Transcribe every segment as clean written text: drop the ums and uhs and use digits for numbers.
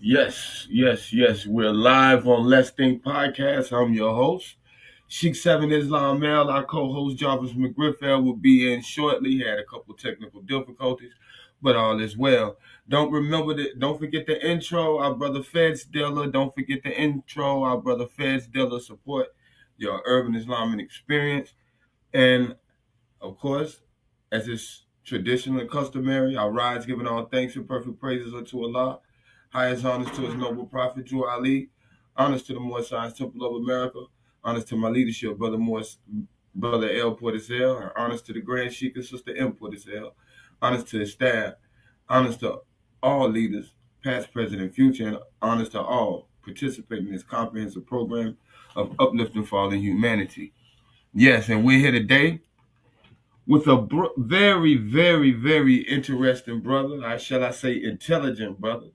Yes. We're live on Let's Think Podcast. I'm your host, Sheikh 7 Islam Male. Our co-host Jarvis McGriffell will be in shortly. He had a couple technical difficulties, but all is well. Don't forget the intro, our brother Feds Dilla. Don't forget the intro, our brother Feds Dilla. Support your urban Islamic experience. And of course, as is traditional and customary, I rise giving all thanks and perfect praises unto Allah. Highest honors to his noble prophet, Drew Ali. Honors to the Moorish Science Temple of America. Honors to my leadership, Brother L. Portisel. And honors to the Grand Sheikh and Sister M. Portisel. Honors to his staff. Honors to all leaders, past, present, and future. And honors to all participating in this comprehensive program of uplifting fallen humanity. Yes, and we're here today with a very interesting brother. Shall I say intelligent brother,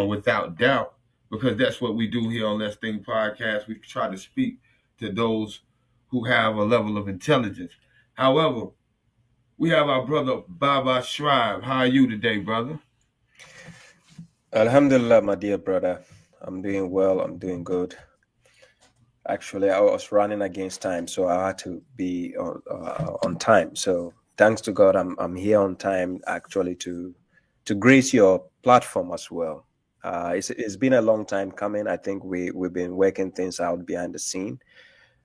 without doubt, because that's what we do here on Let's Think Podcast. We try to speak to those who have a level of intelligence. However, we have our brother Baba Shrive. How are you today, brother? Alhamdulillah, my dear brother. I'm doing well. I'm doing good. Actually, I was running against time, so I had to be on time. So thanks to God, I'm here on time actually to grace your platform as well. It's been a long time coming. I think we've been working things out behind the scene,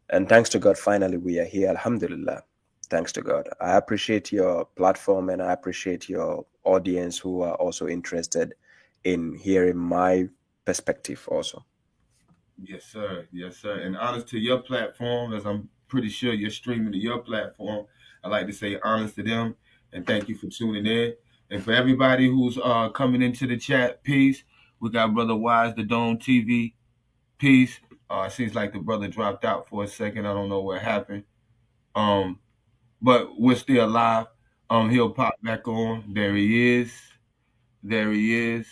and thanks to God, finally we are here. Alhamdulillah. Thanks to God. I appreciate your platform, and I appreciate your audience who are also interested in hearing my perspective also. Yes, sir. Yes, sir. And honors to your platform, as I'm pretty sure you're streaming to your platform. I'd like to say honors to them and thank you for tuning in. And for everybody who's coming into the chat, peace. We got Brother Wise, the Dome TV, peace. It seems like the brother dropped out for a second. I don't know what happened. Um, but we're still alive. He'll pop back on. There he is. There he is.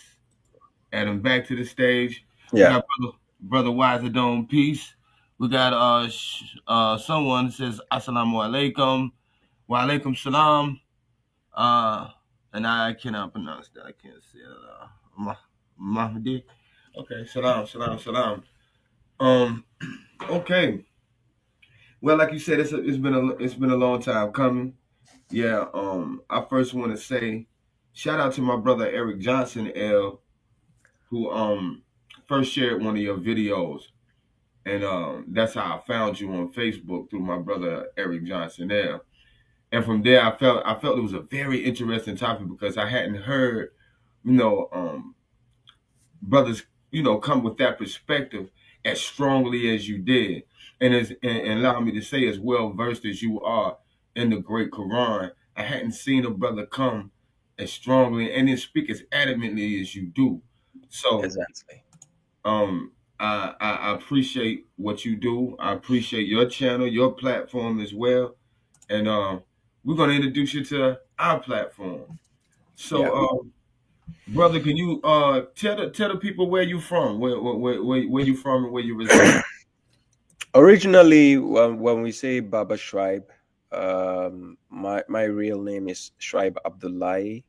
Add him back to the stage. We Yeah. got brother Wiser Dome Peace. We got someone that says Assalamu alaikum. Wa alaikum salam. Uh and I cannot pronounce that. I can't say it. Mahdi. Okay, salam. Um okay. Well, like you said, it's been a long time coming. Yeah, I first want to say shout out to my brother Eric Johnson L, who first shared one of your videos, and that's how I found you on Facebook through my brother Eric Johnson L. And from there, I felt it was a very interesting topic because I hadn't heard, you know, brothers, come with that perspective as strongly as you did, and allow me to say, as well versed as you are in the great Quran. I hadn't seen a brother come as strongly and then speak as adamantly as you do. So Exactly. um, I appreciate what you do. I appreciate your channel, your platform as well. And we're gonna introduce you to our platform. Yeah. So, brother, can you tell the people where you from, where you from, and where you reside? Originally, when we say Baba Shribe, my real name is Shribe Abdullahi.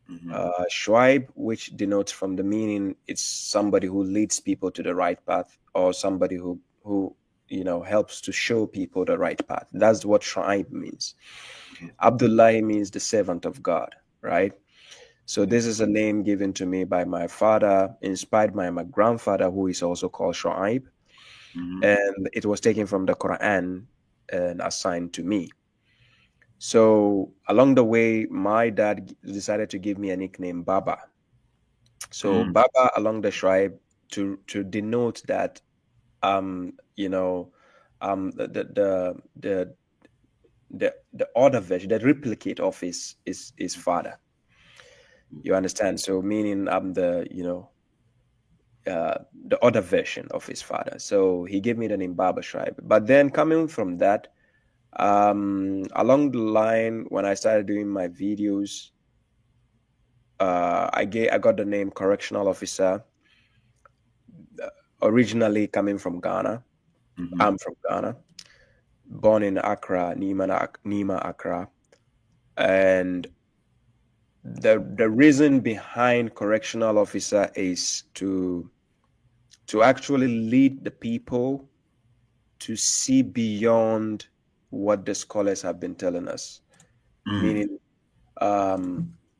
Hmm. Shribe, which denotes from the meaning, it's somebody who leads people to the right path, or somebody who helps to show people the right path. That's what Shribe means. Abdullahi means the servant of God, right? So this is a name given to me by my father, inspired by my grandfather, who is also called Shu'aib, Hmm. and it was taken from the Quran and assigned to me. So along the way, my dad decided to give me a nickname, Baba. So Hmm. Baba along the tribe to denote that you know the the other version, the replicate of his father. You understand? So meaning I'm the other version of his father. So he gave me the name Baba Tribe. But then coming from that, along the line when I started doing my videos, I got the name correctional officer. Originally coming from Ghana. Hmm. I'm from Ghana, born in Accra, Nima Accra, and the reason behind correctional officer is to actually lead the people to see beyond what the scholars have been telling us, meaning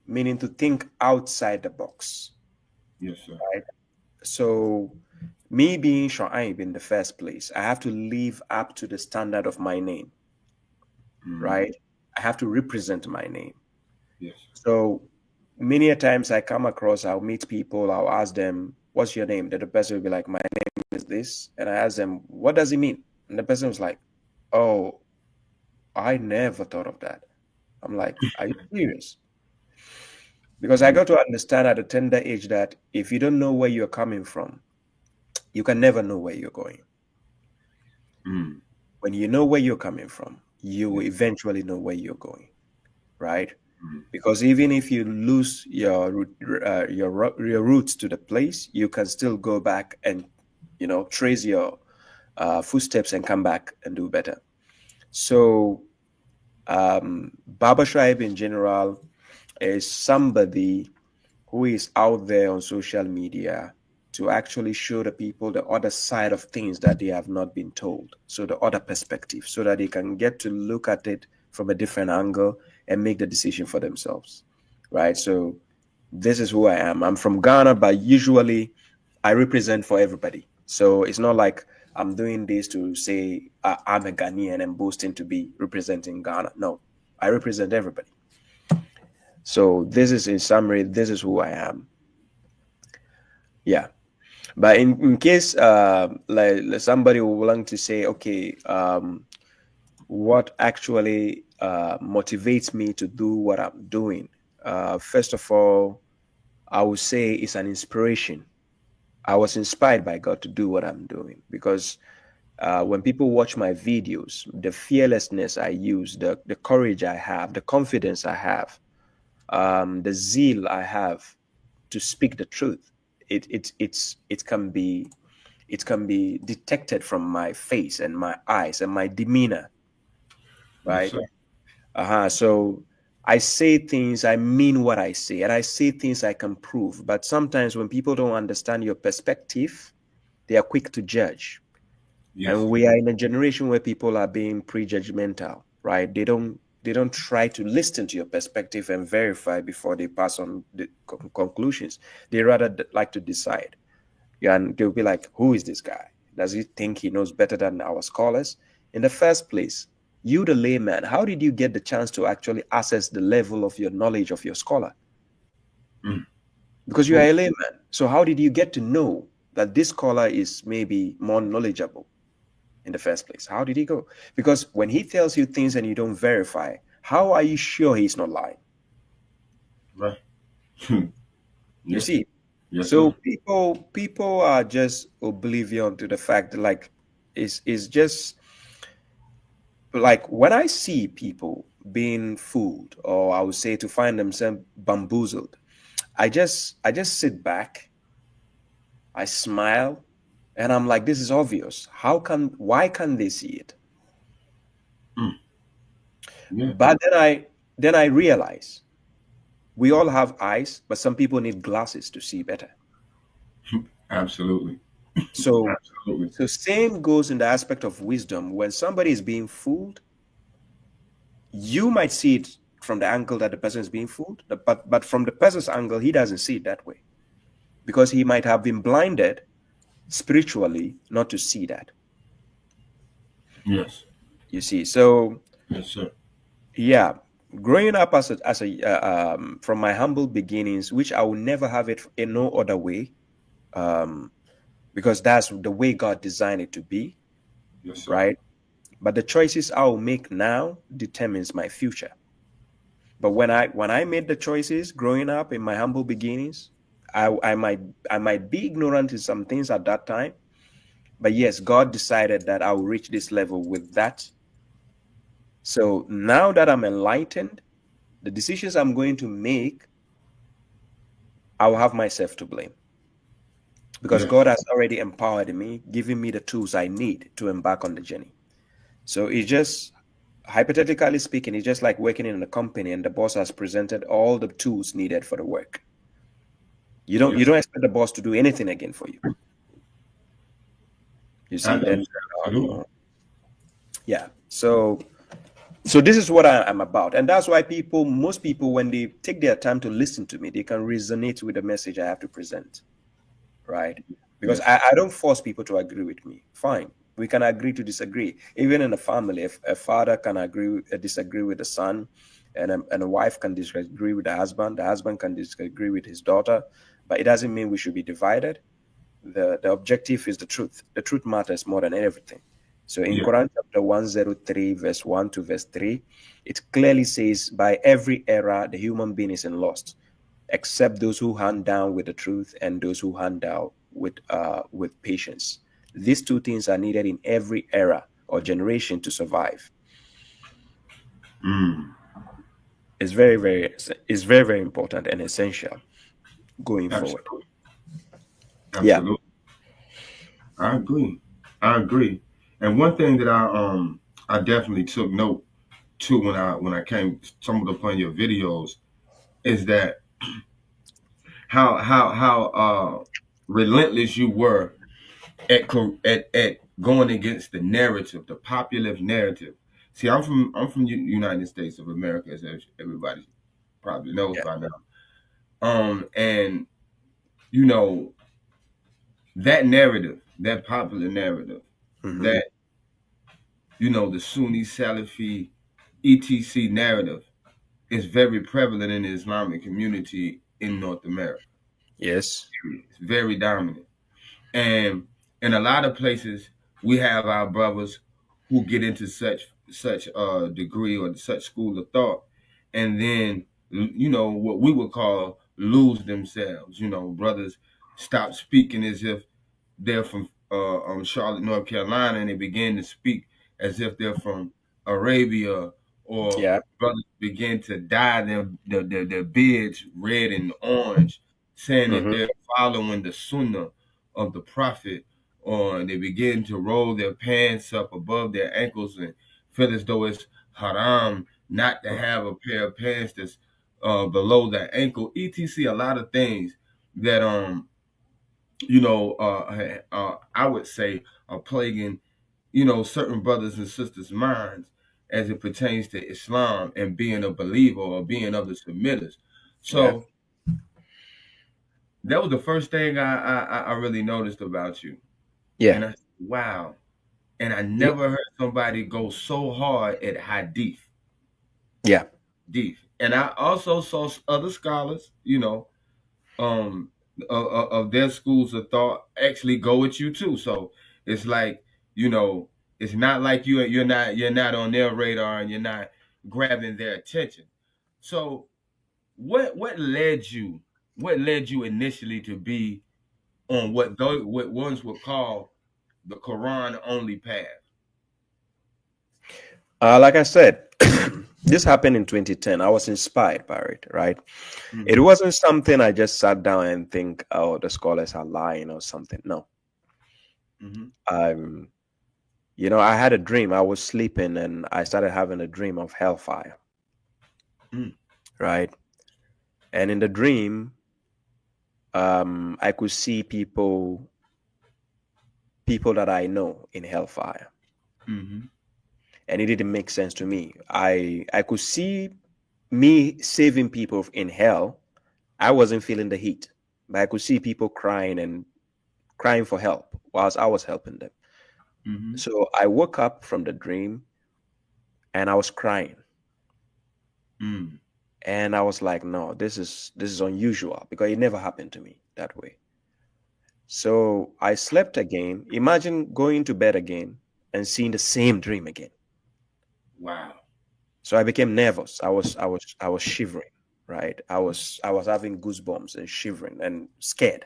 meaning to think outside the box, Yes, sir. right? So me being Shu'aib in the first place, I have to live up to the standard of my name, right? I have to represent my name. Yes. So many a times I come across, I'll meet people, I'll ask them, what's your name? Then the person will be like, my name is this. And I ask them, what does it mean? And the person was like, oh, I never thought of that. I'm like, are you serious? Because I got to understand at a tender age that if you don't know where you're coming from, you can never know where you're going. When you know where you're coming from, you will eventually know where you're going, right? Because even if you lose your roots to the place, you can still go back and trace your footsteps and come back and do better. So Baba Shaib in general is somebody who is out there on social media to actually show the people the other side of things that they have not been told. So the other perspective, so that they can get to look at it from a different angle and make the decision for themselves, right? So this is who I am. I'm from Ghana, but usually I represent for everybody. So it's not like I'm doing this to say I'm a Ghanaian and boasting to be representing Ghana. No, I represent everybody. So this is, in summary, this is who I am. Yeah. But in case like somebody would want to say, okay, what actually motivates me to do what I'm doing? First of all, I would say it's an inspiration. I was inspired by God to do what I'm doing because when people watch my videos, the fearlessness I use, the courage I have, the confidence I have, the zeal I have to speak the truth, it can be detected from my face and my eyes and my demeanor, right? So I say things, I mean what I say, and I say things I can prove. But sometimes when people don't understand your perspective, they are quick to judge. Yes. And we are in a generation where people are being prejudgmental, right? They don't try to listen to your perspective and verify before they pass on the conclusions. They rather like to decide. And they'll be like, who is this guy? Does he think he knows better than our scholars? In the first place, you, the layman, how did you get the chance to actually assess the level of your knowledge of your scholar? Because you are a layman. So how did you get to know that this scholar is maybe more knowledgeable in the first place? How did he go? Because when he tells you things and you don't verify, how are you sure he's not lying? Right. You see? Yes, So sir. people are just oblivion to the fact that, like, it's just like when I see people being fooled, or I would say to find themselves bamboozled, I just sit back, I smile, and I'm like, this is obvious. Why can't they see it? Yeah. But then I realize we all have eyes, but some people need glasses to see better. Absolutely. So Absolutely. so same goes in the aspect of wisdom. When somebody is being fooled, you might see it from the angle that the person is being fooled, but from the person's angle, he doesn't see it that way because he might have been blinded spiritually not to see that. Yes. You see, so Yes, sir. yeah, growing up as a from my humble beginnings, which I will never have it in no other way, because that's the way God designed it to be, Yes, sir. right? But the choices I will make now determines my future. But when I made the choices growing up in my humble beginnings, I might be ignorant in some things at that time, but yes, God decided that I will reach this level with that. So now that I'm enlightened, the decisions I'm going to make, I will have myself to blame because Yes. God has already empowered me, giving me the tools I need to embark on the journey. So it's just hypothetically speaking, it's just like working in a company and the boss has presented all the tools needed for the work. You don't expect the boss to do anything again for you. You see, then Absolutely. yeah. So this is what I'm about, and that's why most people, when they take their time to listen to me, they can resonate with the message I have to present, right? Because Yes. I don't force people to agree with me. Fine, we can agree to disagree. Even in a family, if a father can disagree with the son, and a wife can disagree with the husband can disagree with his daughter, but it doesn't mean we should be divided. The objective is the truth. The truth matters more than everything. So in Yeah. Quran chapter 103, verse 1 to verse 3, it clearly says, by every era, the human being is in lost, except those who hand down with the truth and those who hand down with patience. These two things are needed in every era or generation to survive. It's very important and essential going forward. Absolutely. Yeah. Absolutely. I agree. And one thing that I definitely took note to when I came stumbled upon your videos is that how relentless you were at going against the narrative, the popular narrative. See, I'm from United States of America, as everybody probably knows Yeah. by now. And you know that narrative, that popular narrative, Mm-hmm. that the Sunni Salafi etc narrative is very prevalent in the Islamic community in North America. Yes. It's very dominant. And in a lot of places, we have our brothers who get into such degree or such school of thought, and then what we would call lose themselves. Brothers stop speaking as if they're from Charlotte, North Carolina, and they begin to speak as if they're from Arabia, or Yeah. brothers begin to dye their beards red and orange, saying that Mm-hmm. they're following the sunnah of the prophet, or they begin to roll their pants up above their ankles and feel as though it's haram not to have a pair of pants that's below the ankle, etc. A lot of things that I would say are plaguing, certain brothers and sisters' minds as it pertains to Islam and being a believer or being of the submitters. Yeah. So that was the first thing I really noticed about you. Yeah. And I said, wow. And I Yeah. never heard somebody go so hard at Hadith. Yeah. Hadith. And I also saw other scholars, um of their schools of thought actually go with you too. So it's like, it's not like you're not on their radar and you're not grabbing their attention. So what led you initially to be on what ones would call the Quran only path? Like I said, this happened in 2010. I was inspired by it, right? It Mm-hmm. wasn't something I just sat down and think, oh, the scholars are lying or something. No. Mm-hmm. Um, I had a dream. I was sleeping and I started having a dream of hellfire, Mm-hmm. right? And in the dream, I could see people that I know in hellfire. Mm-hmm. And it didn't make sense to me. I could see me saving people in hell. I wasn't feeling the heat, but I could see people crying for help whilst I was helping them. Mm-hmm. So I woke up from the dream and I was crying. Mm-hmm. And I was like, no, this is unusual because it never happened to me that way. So I slept again. Imagine going to bed again and seeing the same dream again. Wow. So I became nervous. I was shivering, right? I was having goosebumps and shivering and scared.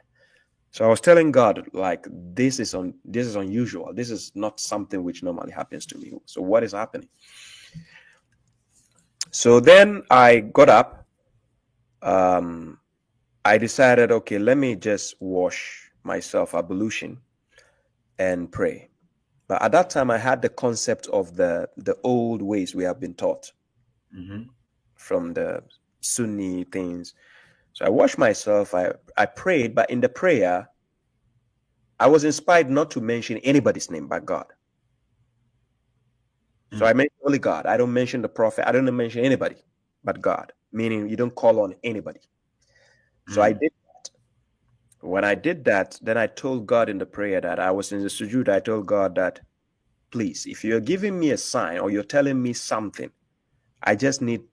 So I was telling God, like, this is unusual. This is not something which normally happens to me. So what is happening? So then I got up. I decided, okay, let me just wash myself, ablution, and pray. But at that time, I had the concept of the old ways we have been taught from the Sunni things. So I washed myself, I prayed, but in the prayer, I was inspired not to mention anybody's name but God. So I mention only God. I don't mention the prophet. I don't mention anybody but God, meaning you don't call on anybody. So I did that. When I did that, then I told God in the prayer that I was in the sujood. I told God that, please, if you're giving me a sign or you're telling me something, I just need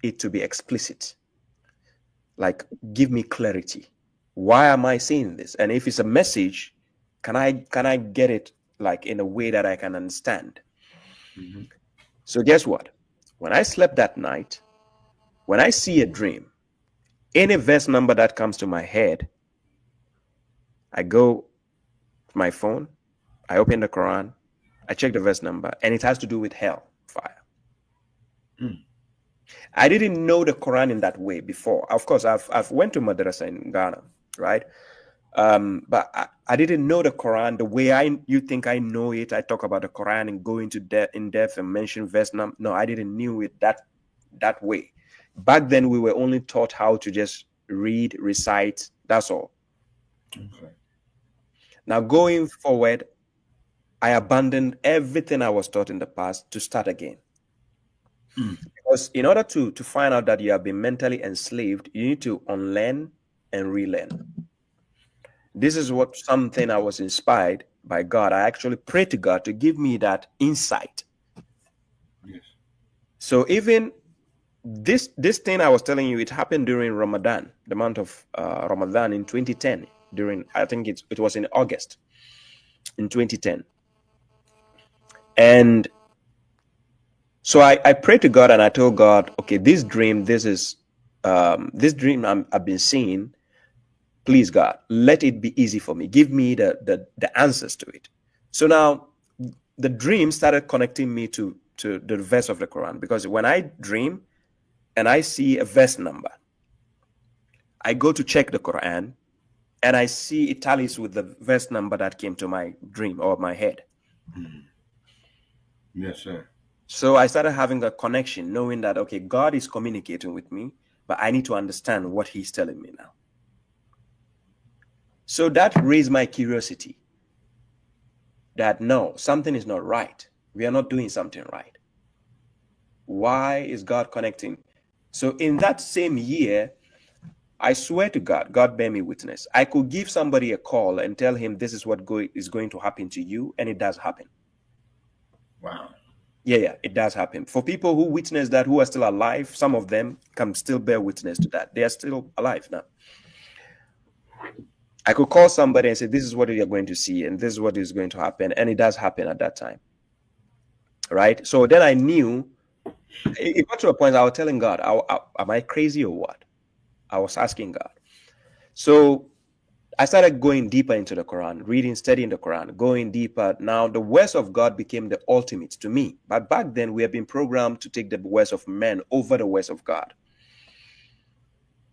it to be explicit. Like, give me clarity. Why am I seeing this? And if it's a message, can I get it like in a way that I can understand? So guess what? When I slept that night, when I see a dream, any verse number that comes to my head, I go to my phone, I open the Quran, I check the verse number, and it has to do with hell fire. I didn't know the Quran in that way before. Of course, I've went to madrasa in Ghana, right? But I didn't know the Quran the way you think I know it. I talk about the Quran and go into in depth and mention verse number. No, I didn't knew it that way. Back then, we were only taught how to just read, recite. That's all. Okay. Now, going forward, I abandoned everything I was taught in the past to start again. Because in order to find out that you have been mentally enslaved, you need to unlearn and relearn. This is something I was inspired by God. I actually prayed to God to give me that insight. Yes. So even this thing I was telling you, it happened during Ramadan, the month of Ramadan in 2010. I think it was in August in 2010. And so I prayed to God and I told God, okay, this dream I've been seeing, please God, let it be easy for me. Give me the answers to it. So now the dream started connecting me to the verse of the Quran, because when I dream and I see a verse number, I go to check the Quran and I see it tallies with the verse number that came to my dream or my head. Yes, sir. So I started having a connection, knowing that, okay, God is communicating with me, but I need to understand what he's telling me now. So that raised my curiosity that no, something is not right. We are not doing something right. Why is God connecting? So in that same year, I swear to God, God bear me witness, I could give somebody a call and tell him this is what is going to happen to you, and it does happen. Wow. Yeah, it does happen. For people who witness that, who are still alive, some of them can still bear witness to that. They are still alive now. I could call somebody and say, this is what you're going to see, and this is what is going to happen. And it does happen at that time. Right? So then I knew, it got to a point I was telling God, am I crazy or what? I was asking God. So I started going deeper into the Quran, reading, studying the Quran, going deeper. Now, the words of God became the ultimate to me. But back then, we have been programmed to take the words of men over the words of God.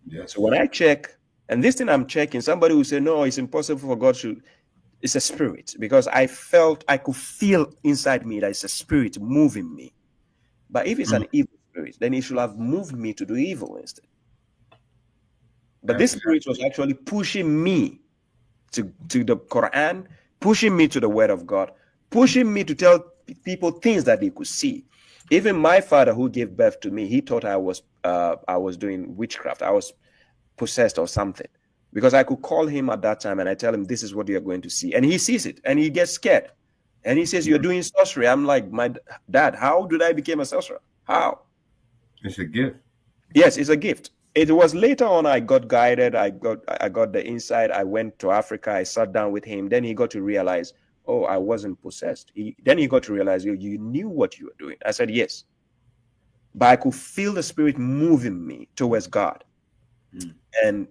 Yes. So when I check, and this thing I'm checking, somebody will say, no, it's impossible for God to, it's a spirit. Because I could feel inside me that it's a spirit moving me. But if it's an evil spirit, then it should have moved me to do evil instead. But this spirit was actually pushing me to the Quran, pushing me to the word of God, pushing me to tell people things that they could see. Even my father, who gave birth to me, he thought I was doing witchcraft. I was possessed or something, because I could call him at that time and I tell him, this is what you're going to see. And he sees it and he gets scared. And he says, you're doing sorcery. I'm like, my dad, how did I become a sorcerer? How? It's a gift. Yes, it's a gift. It was later on I got guided. I got the insight. I went to Africa. I sat down with him. Then he got to realize, oh, I wasn't possessed. Then he got to realize, you knew what you were doing. I said, yes. But I could feel the spirit moving me towards God and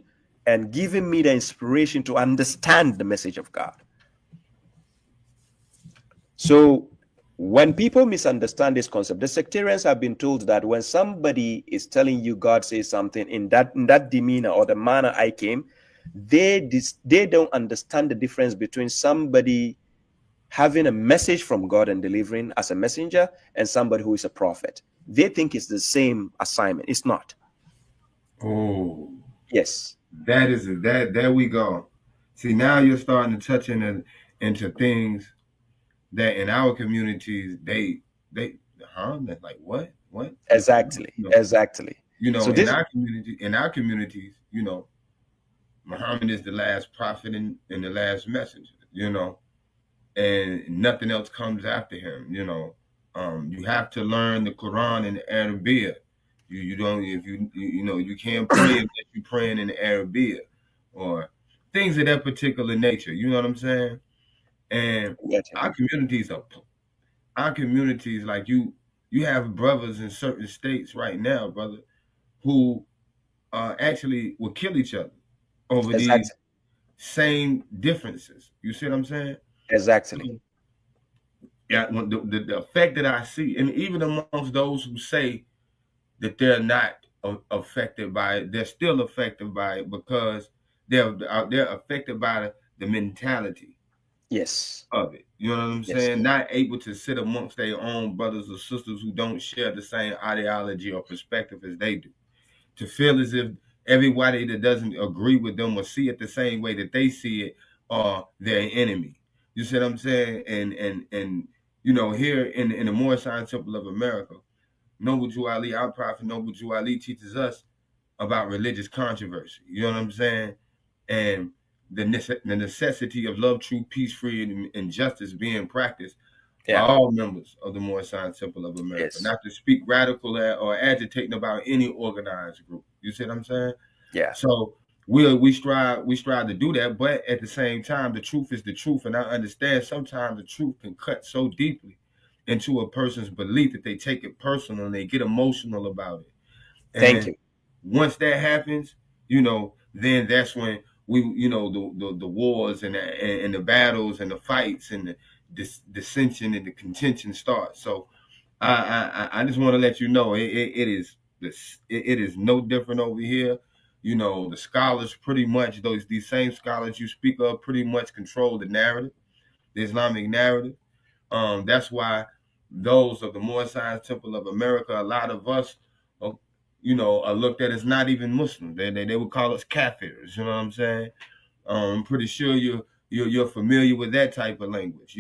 giving me the inspiration to understand the message of God. So when people misunderstand this concept, the sectarians have been told that when somebody is telling you God says something in that demeanor or the manner I came, they don't understand the difference between somebody having a message from God and delivering as a messenger, and somebody who is a prophet. They think it's the same assignment. It's not. Oh, Yes. that there we go. See, now you're starting to touch into things that in our communities they That's like what Exactly. Exactly. So in this, our communities, Muhammad is the last prophet and the last messenger, and nothing else comes after him. You have to learn the Quran in Arabic. You don't if you can't pray unless you're praying in Arabic or things of that particular nature. You know what I'm saying? And our communities are our communities like you have brothers in certain states right now, brother, who actually will kill each other over these exactly. same differences. You see what I'm saying? Exactly. So, yeah, the effect that I see, and even amongst those who say that they're not affected by it, they're still affected by it because they're affected by the mentality Yes. of it. You know what I'm Yes. saying? Not able to sit amongst their own brothers or sisters who don't share the same ideology or perspective as they do. To feel as if everybody that doesn't agree with them or see it the same way that they see it are their enemy. You see what I'm saying? And here in the Moorish Temple of America, Noble Jew Ali, our prophet Noble Jew Ali teaches us about religious controversy. You know what I'm saying? And the necessity of love, truth, peace, freedom, and justice being practiced by all members of the Moorish Temple of America. Yes. Not to speak radical or agitating about any organized group. You see what I'm saying? Yeah. So we strive to do that, but at the same time, the truth is the truth, and I understand sometimes the truth can cut so deeply into a person's belief that they take it personal and they get emotional about it. Thank And you. once that happens, then that's when the wars and the battles and the fights and the dissension and the contention starts. So I just want to let you know it is no different over here. The scholars pretty much these same scholars you speak of pretty much control the narrative, the Islamic narrative. That's why those of the Moorish Temple of America, a lot of us, are looked at as not even Muslims. They would call us kafirs. You know what I'm saying? I'm pretty sure you're familiar with that type of language.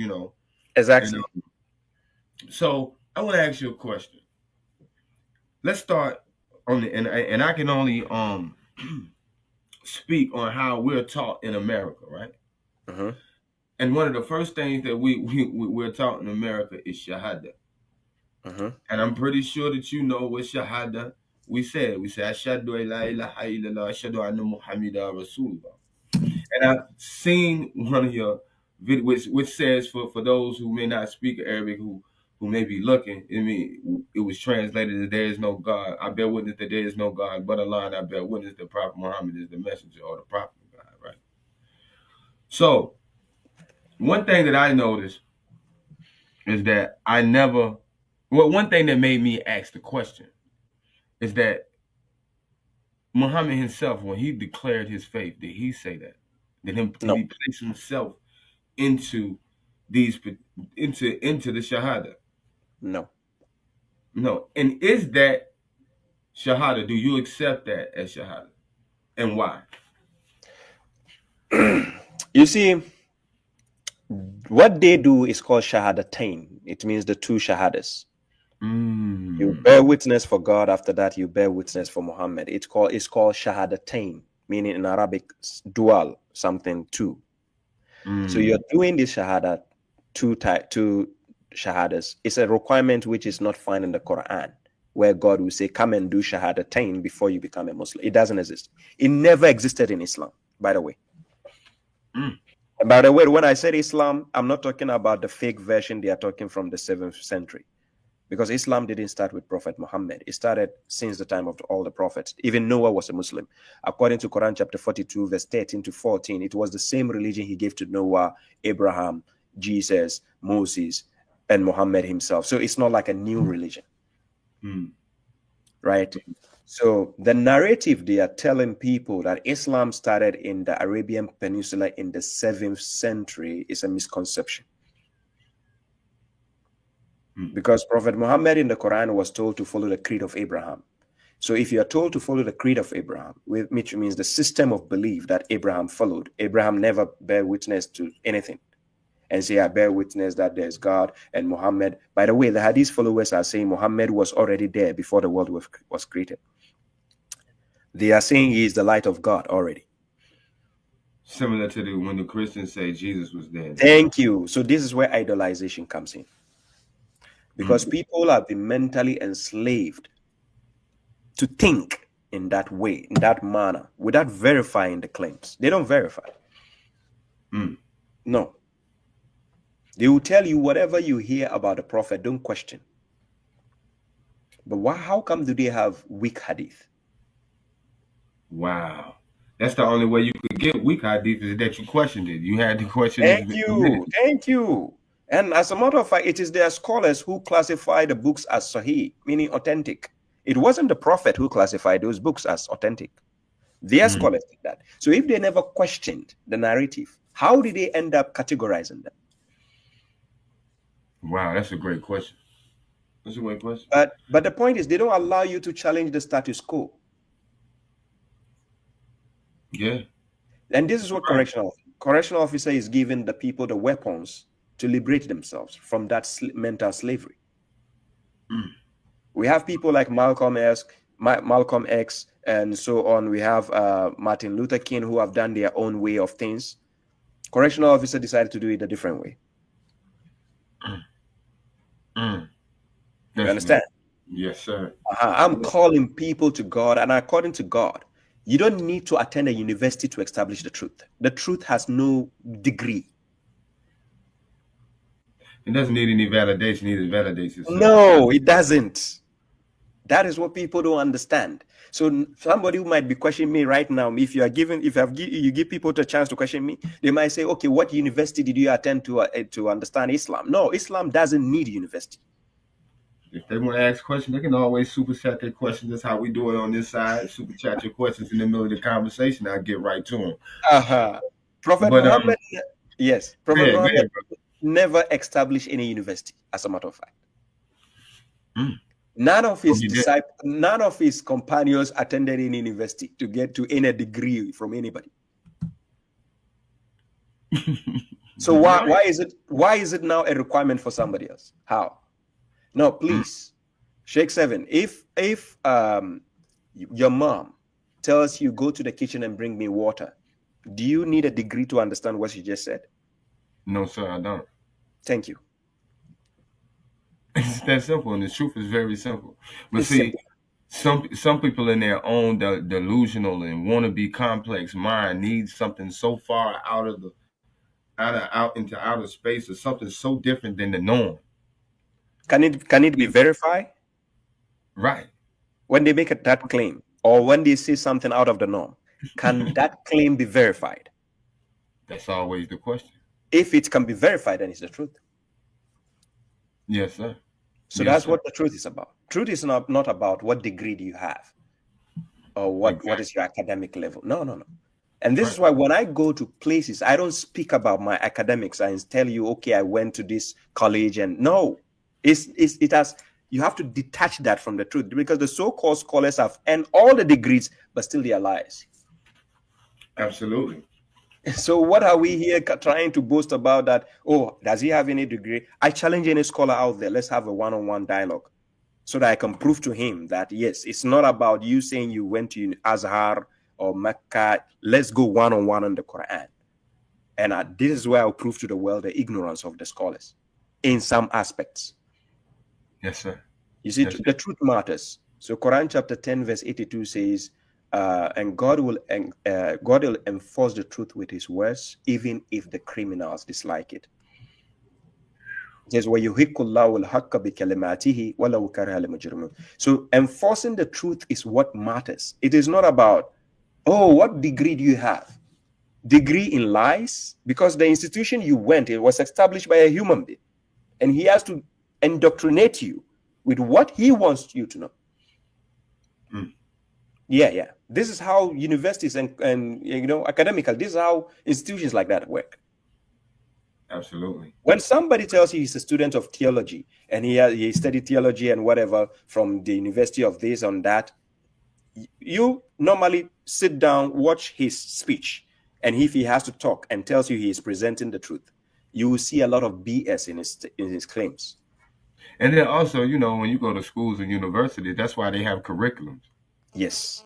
Exactly. And, so I want to ask you a question. Let's start on and I can only speak on how we're taught in America, right? Mm-hmm. And one of the first things that we're taught in America is shahada. Mm-hmm. And I'm pretty sure that you know what shahada we say ashhadu an la ilaha illallah ashhadu anna muhammadan rasulullah. And I've seen one of your videos which says for those who may not speak Arabic who may be looking, it was translated that there is no God. I bear witness that there is no God but Allah, and I bear witness that Prophet Muhammad is the messenger or the prophet of God, right? So one thing that I noticed is that one thing that made me ask the question is that Muhammad himself, when he declared his faith, did he say that? Did No. he place himself into these into the shahada? No. No. And is that shahada? Do you accept that as shahada? And why? You see, what they do is called shahadatain. It means the two shahadas. You bear witness for God. After that, you bear witness for Muhammad. It's called shahadatain, meaning in Arabic dual, something two. So you're doing this shahada, two shahadas. It's a requirement which is not found in the Quran, where God will say, "Come and do shahadatain before you become a Muslim." It doesn't exist. It never existed in Islam, by the way. And by the way, when I said Islam, I'm not talking about the fake version they are talking from the 7th century. Because Islam didn't start with Prophet Muhammad. It started since the time of all the prophets. Even Noah was a Muslim. According to Quran chapter 42, verse 13 to 14, it was the same religion he gave to Noah, Abraham, Jesus, Moses, and Muhammad himself. So it's not like a new religion. Right? So the narrative they are telling people that Islam started in the Arabian Peninsula in the 7th century is a misconception. Because Prophet Muhammad in the Quran was told to follow the creed of Abraham. So if you are told to follow the creed of Abraham, which means the system of belief that Abraham followed, Abraham never bear witness to anything and say, I bear witness that there's God and Muhammad. By the way, the Hadith followers are saying Muhammad was already there before the world was created. They are saying he is the light of God already. Similar to when the Christians say Jesus was there. Thank you. So this is where idolization comes in. Because people have been mentally enslaved to think in that way, in that manner, without verifying the claims. They don't verify. No. They will tell you whatever you hear about the prophet, don't question. But how come do they have weak hadith? Wow. That's the only way you could get weak hadith is that you questioned it. You had to question Thank it. you. Thank you. And as a matter of fact, it is their scholars who classify the books as sahih, meaning authentic. It wasn't the prophet who classified those books as authentic. Their scholars did that. So if they never questioned the narrative, how did they end up categorizing them? Wow, that's a great question. That's a great question. But the point is, they don't allow you to challenge the status quo. Yeah. And this is what correctional officer is giving the people the weapons to liberate themselves from that mental slavery. We have people like Malcolm X, and so on. We have Martin Luther King who have done their own way of things. Correctional officer decided to do it a different way. You understand? Yes, sir. I'm calling people to God, and according to God, you don't need to attend a university to establish the truth. The truth has no degree. It doesn't need any validation. It validates itself. No, it doesn't. That is what people don't understand. So somebody who might be questioning me right now, if you give people the chance to question me, they might say, okay, what university did you attend to understand Islam? No, Islam doesn't need university. If they want to ask questions, they can always super chat their questions. That's how we do it on this side. Super chat your questions in the middle of the conversation. I'll get right to them. Prophet Muhammad, yes, Prophet Muhammad never established any university, as a matter of fact. None of his disciples, none of his companions attended any university to get to any degree from anybody. So why is it now a requirement for somebody else? How? No, please, Sheikh Seven. If your mom tells you go to the kitchen and bring me water, do you need a degree to understand what she just said? No, sir, I don't. Thank you. It's that simple, and the truth is very simple. But see, some people in their own delusional and wannabe complex mind need something so far out into outer space, or something so different than the norm. Can it be verified? Right. When they make that claim, or when they say something out of the norm, can that claim be verified? That's always the question. If it can be verified, then it's the truth. Yes, sir. So that's what the truth is about. Truth is not about what degree do you have, or what is your academic level. No. And this is why when I go to places, I don't speak about my academics and tell you, okay, I went to this college, and no. You have to detach that from the truth, because the so-called scholars have earned all the degrees, but still they are liars. Absolutely. So what are we here trying to boast about that? Oh, does he have any degree? I challenge any scholar out there. Let's have a one-on-one dialogue so that I can prove to him that, yes, it's not about you saying you went to Azhar or Mecca. Let's go one-on-one on the Quran. And this is where I'll prove to the world the ignorance of the scholars in some aspects. Yes, sir. You see, the truth matters. So Quran chapter 10, verse 82 says, and God will enforce the truth with his words, even if the criminals dislike it. It says, so enforcing the truth is what matters. It is not about, oh, what degree do you have? Degree in lies? Because the institution you went, it was established by a human being, and he has to indoctrinate you with what he wants you to know. Yeah. This is how universities and academical, this is how institutions like that work. Absolutely. When somebody tells you he's a student of theology and he studied theology and whatever from the university of this and that, you normally sit down, watch his speech, and if he has to talk and tells you he is presenting the truth, you will see a lot of BS in his claims. And then also, when you go to schools and universities, that's why they have curriculums. Yes.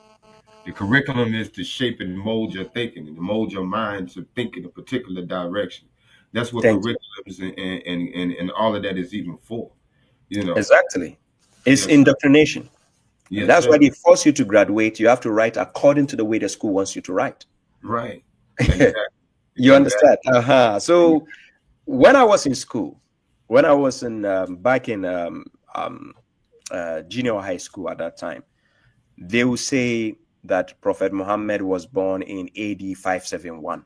The curriculum is to shape and mold your thinking and to mold your mind to think in a particular direction. That's what Thank you. curriculums and all of that is even for. Exactly. It's Yes, sir. indoctrination. And Yes, that's why sir. they force you to graduate. You have to write according to the way the school wants you to write. Right. Exactly. You Exactly. understand? So when I was in school, when I was in back in junior high school at that time, they will say that Prophet Muhammad was born in AD 571.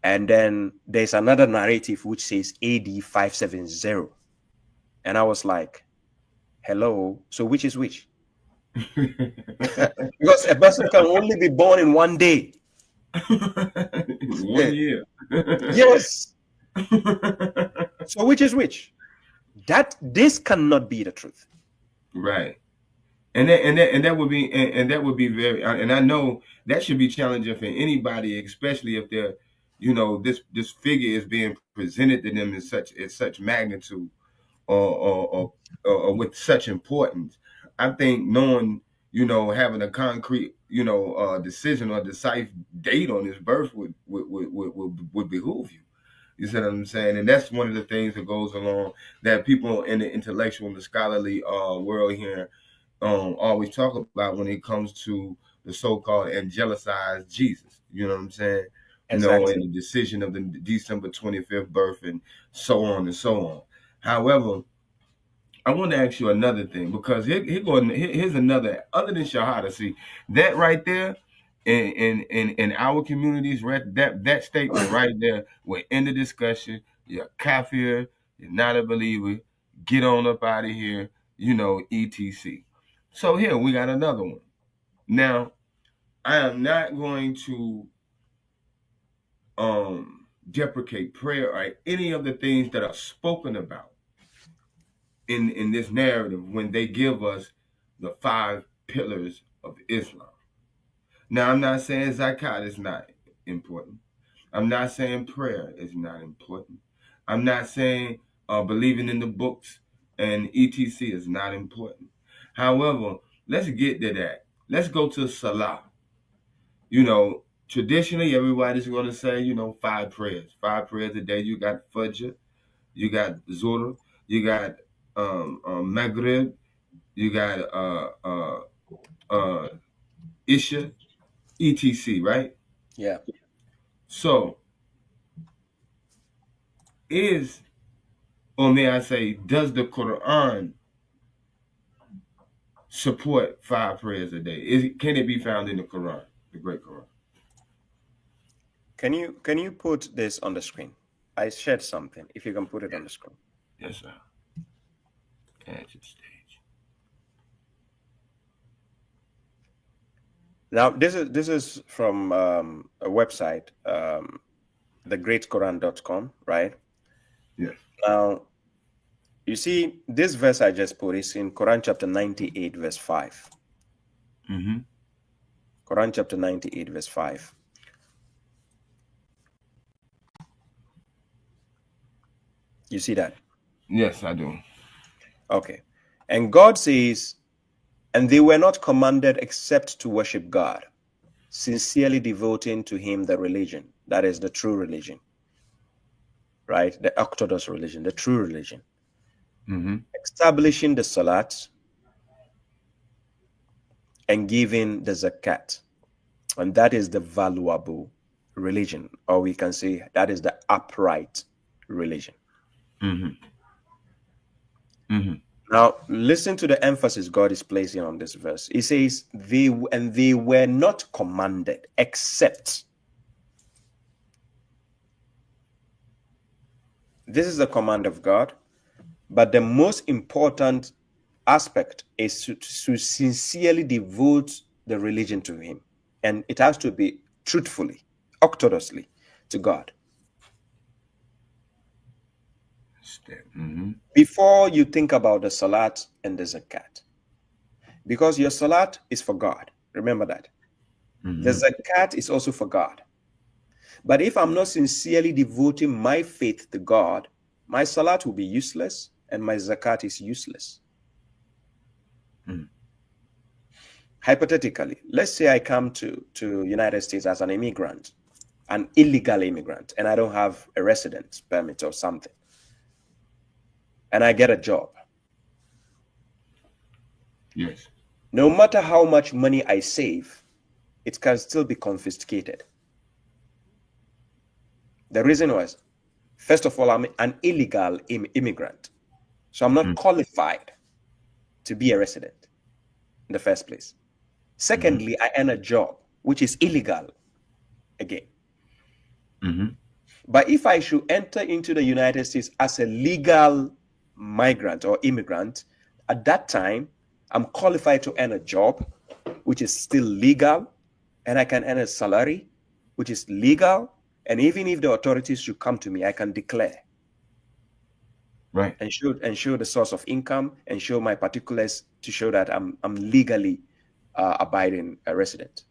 And then there's another narrative which says AD 570. And I was like, hello, so which is which? Because a person can only be born in one day. 1 year. Yes. So which is which? This cannot be the truth. Right. And that would be very, and I know that should be challenging for anybody, especially if they're, this figure is being presented to them in such magnitude or with such importance. I think knowing, having a concrete, decision or decisive date on his birth would behoove you. You see what I'm saying? And that's one of the things that goes along that people in the intellectual and the scholarly world here always talk about when it comes to the so-called angelicized Jesus. You know what I'm saying? Exactly. And the decision of the December 25th birth and so on and so on. However, I want to ask you another thing because here's another other than Shahada. See that right there in our communities, right? That statement right there will end the discussion. You're kafir, you're not a believer. Get on up out of here, etc. So here we got another one. Now I am not going to deprecate prayer or any of the things that are spoken about in this narrative when they give us the 5 pillars of Islam. Now, I'm not saying zakat is not important. I'm not saying prayer is not important. I'm not saying believing in the books and etc is not important. However, let's get to that. Let's go to Salah. Traditionally, everybody's going to say, 5 prayers. 5 prayers a day. You got Fajr, you got Zuhr, you got Maghrib, you got Isha, etc. Right? Yeah. So or may I say, does the Quran support 5 prayers a day? Can it be found in the Quran, the Great Quran? Can you put this on the screen? I shared something. If you can put it on the screen. Yes, sir. Add to the stage. Now this is from a website, thegreatquran.com, right? Yes. Now you see this verse I just put is in Quran chapter 98 verse 5. Mm-hmm. Quran chapter 98 verse 5. You see that? Yes, I do. Okay. And God says, and they were not commanded except to worship God, sincerely devoting to him the religion, that is the true religion, right? The Orthodox religion, the true religion. Mm-hmm. Establishing the salat and giving the zakat. And that is the valuable religion, or we can say that is the upright religion. Mm-hmm. Mm-hmm. Now, listen to the emphasis God is placing on this verse. He says, they were not commanded except. This is the command of God, but the most important aspect is to sincerely devote the religion to him. And it has to be truthfully, orthodoxly to God. before you think about the salat and the zakat. Because your salat is for God. Remember that. The zakat is also for God. But if I'm not sincerely devoting my faith to God, my salat will be useless and my zakat is useless. Hypothetically, let's say I come to United States as an immigrant, an illegal immigrant, and I don't have a residence permit or something, and I get a job. Yes. No matter how much money I save, it can still be confiscated. The reason was, first of all, I'm an illegal immigrant, so I'm not qualified to be a resident in the first place. Secondly, I earn a job, which is illegal again. But if I should enter into the United States as a legal migrant or immigrant, at that time, I'm qualified to earn a job, which is still legal, and I can earn a salary, which is legal. And even if the authorities should come to me, I can declare. Right. And show the source of income and show my particulars to show that I'm legally abiding a resident.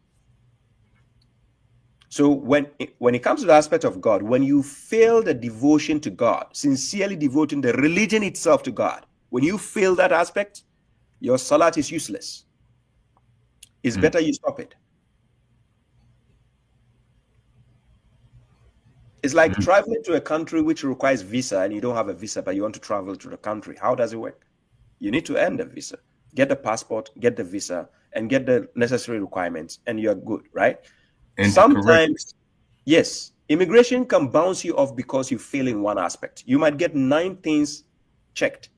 So when it comes to the aspect of God, when you fail the devotion to God, sincerely devoting the religion itself to God, when you fail that aspect, your salat is useless. It's better you stop it. It's like traveling to a country which requires visa and you don't have a visa, but you want to travel to the country. How does it work? You need to earn the visa, get the passport, get the visa, and get the necessary requirements, and you're good, right? And sometimes, yes, immigration can bounce you off because you fail in one aspect. You might get 9 things checked,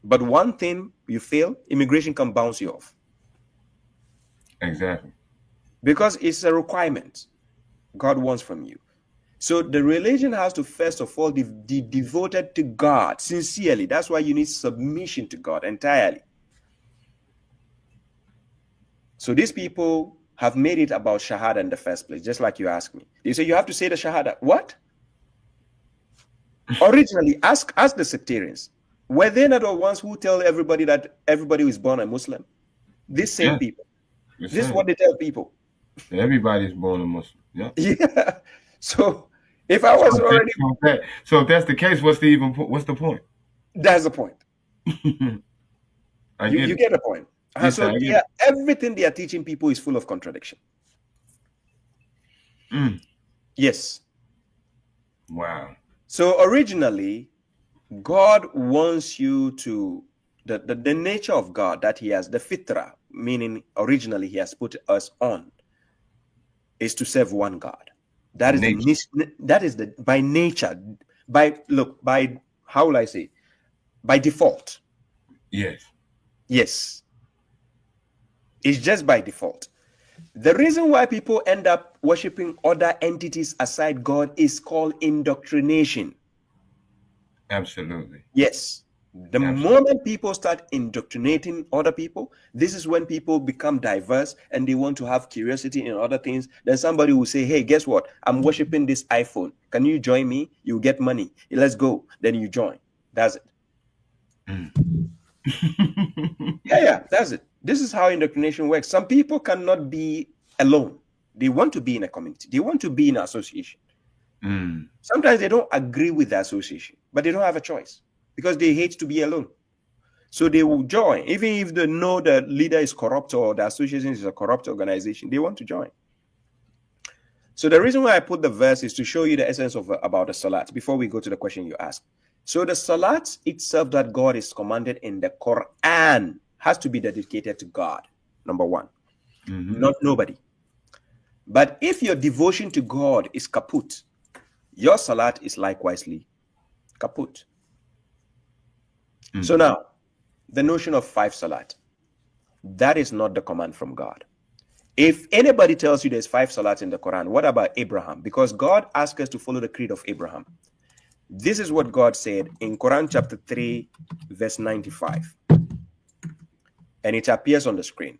but one thing you fail, immigration can bounce you off. Exactly. Because it's a requirement God wants from you. So the religion has to first of all be devoted to God sincerely. That's why you need submission to God entirely. So these people have made it about Shahada in the first place, just like you asked me. You say you have to say the Shahada. What? Originally, ask the sectarians. Were they not the ones who tell everybody that everybody who is born a Muslim? These same people. This is what they tell people. Everybody's born a Muslim. Yeah. Yeah. So if I was already so if that's the case, what's the point? That's the point. You get the point. So everything they are teaching people is full of contradiction. Yes. Wow. So originally, God wants you to the nature of God that He has, the fitra, meaning originally He has put us on, is to serve one God. That is by nature, by how will I say, by default. Yes. Yes. It's just by default. The reason why people end up worshiping other entities aside God is called indoctrination. Absolutely. Yes. The moment people start indoctrinating other people, this is when people become diverse and they want to have curiosity in other things. Then somebody will say, hey, guess what? I'm worshiping this iPhone. Can you join me? You get money. Let's go. Then you join. That's it. Yeah, that's it. This is how indoctrination works. Some people cannot be alone. They want to be in a community. They want to be in an association. Sometimes they don't agree with the association, but they don't have a choice because they hate to be alone. So they will join. Even if they know the leader is corrupt or the association is a corrupt organization, they want to join. So the reason why I put the verse is to show you the essence of about the salat before we go to the question you asked. So the salat itself that God is commanded in the Quran has to be dedicated to God, number one, not nobody. But if your devotion to God is kaput, your salat is likewise kaput. So now, the notion of 5 salat, that is not the command from God. If anybody tells you there's 5 salat in the Quran, what about Abraham? Because God asked us to follow the creed of Abraham. This is what God said in Quran chapter 3, verse 95. And it appears on the screen.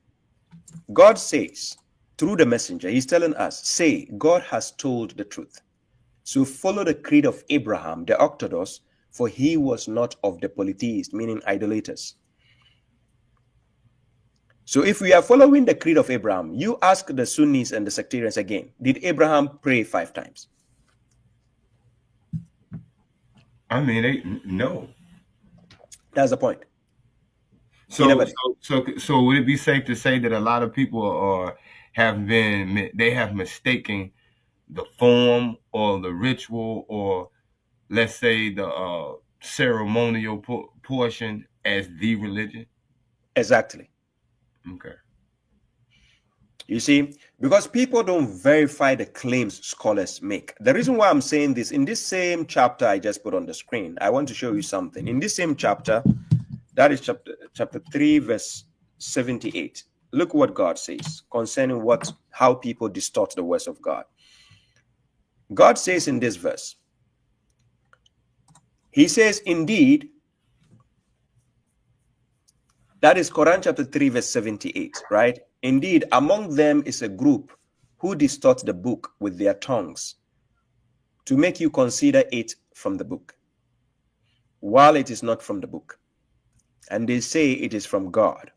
God says, through the messenger, he's telling us, say, God has told the truth. So follow the creed of Abraham, the Orthodox, for he was not of the polytheists, meaning idolaters. So if we are following the creed of Abraham, you ask the Sunnis and the sectarians again, did Abraham pray 5 times? I mean, no. That's the point. So would it be safe to say that a lot of people have mistaken the form or the ritual or, let's say, the ceremonial portion as the religion? Exactly. Okay. You see, because people don't verify the claims scholars make. The reason why I'm saying this, in this same chapter I just put on the screen, I want to show you something. In this same chapter, that is chapter 3, verse 78. Look what God says concerning how people distort the words of God. God says in this verse, he says, indeed, that is Quran chapter 3, verse 78, right? Indeed, among them is a group who distort the book with their tongues to make you consider it from the book, while it is not from the book. And they say it is from God,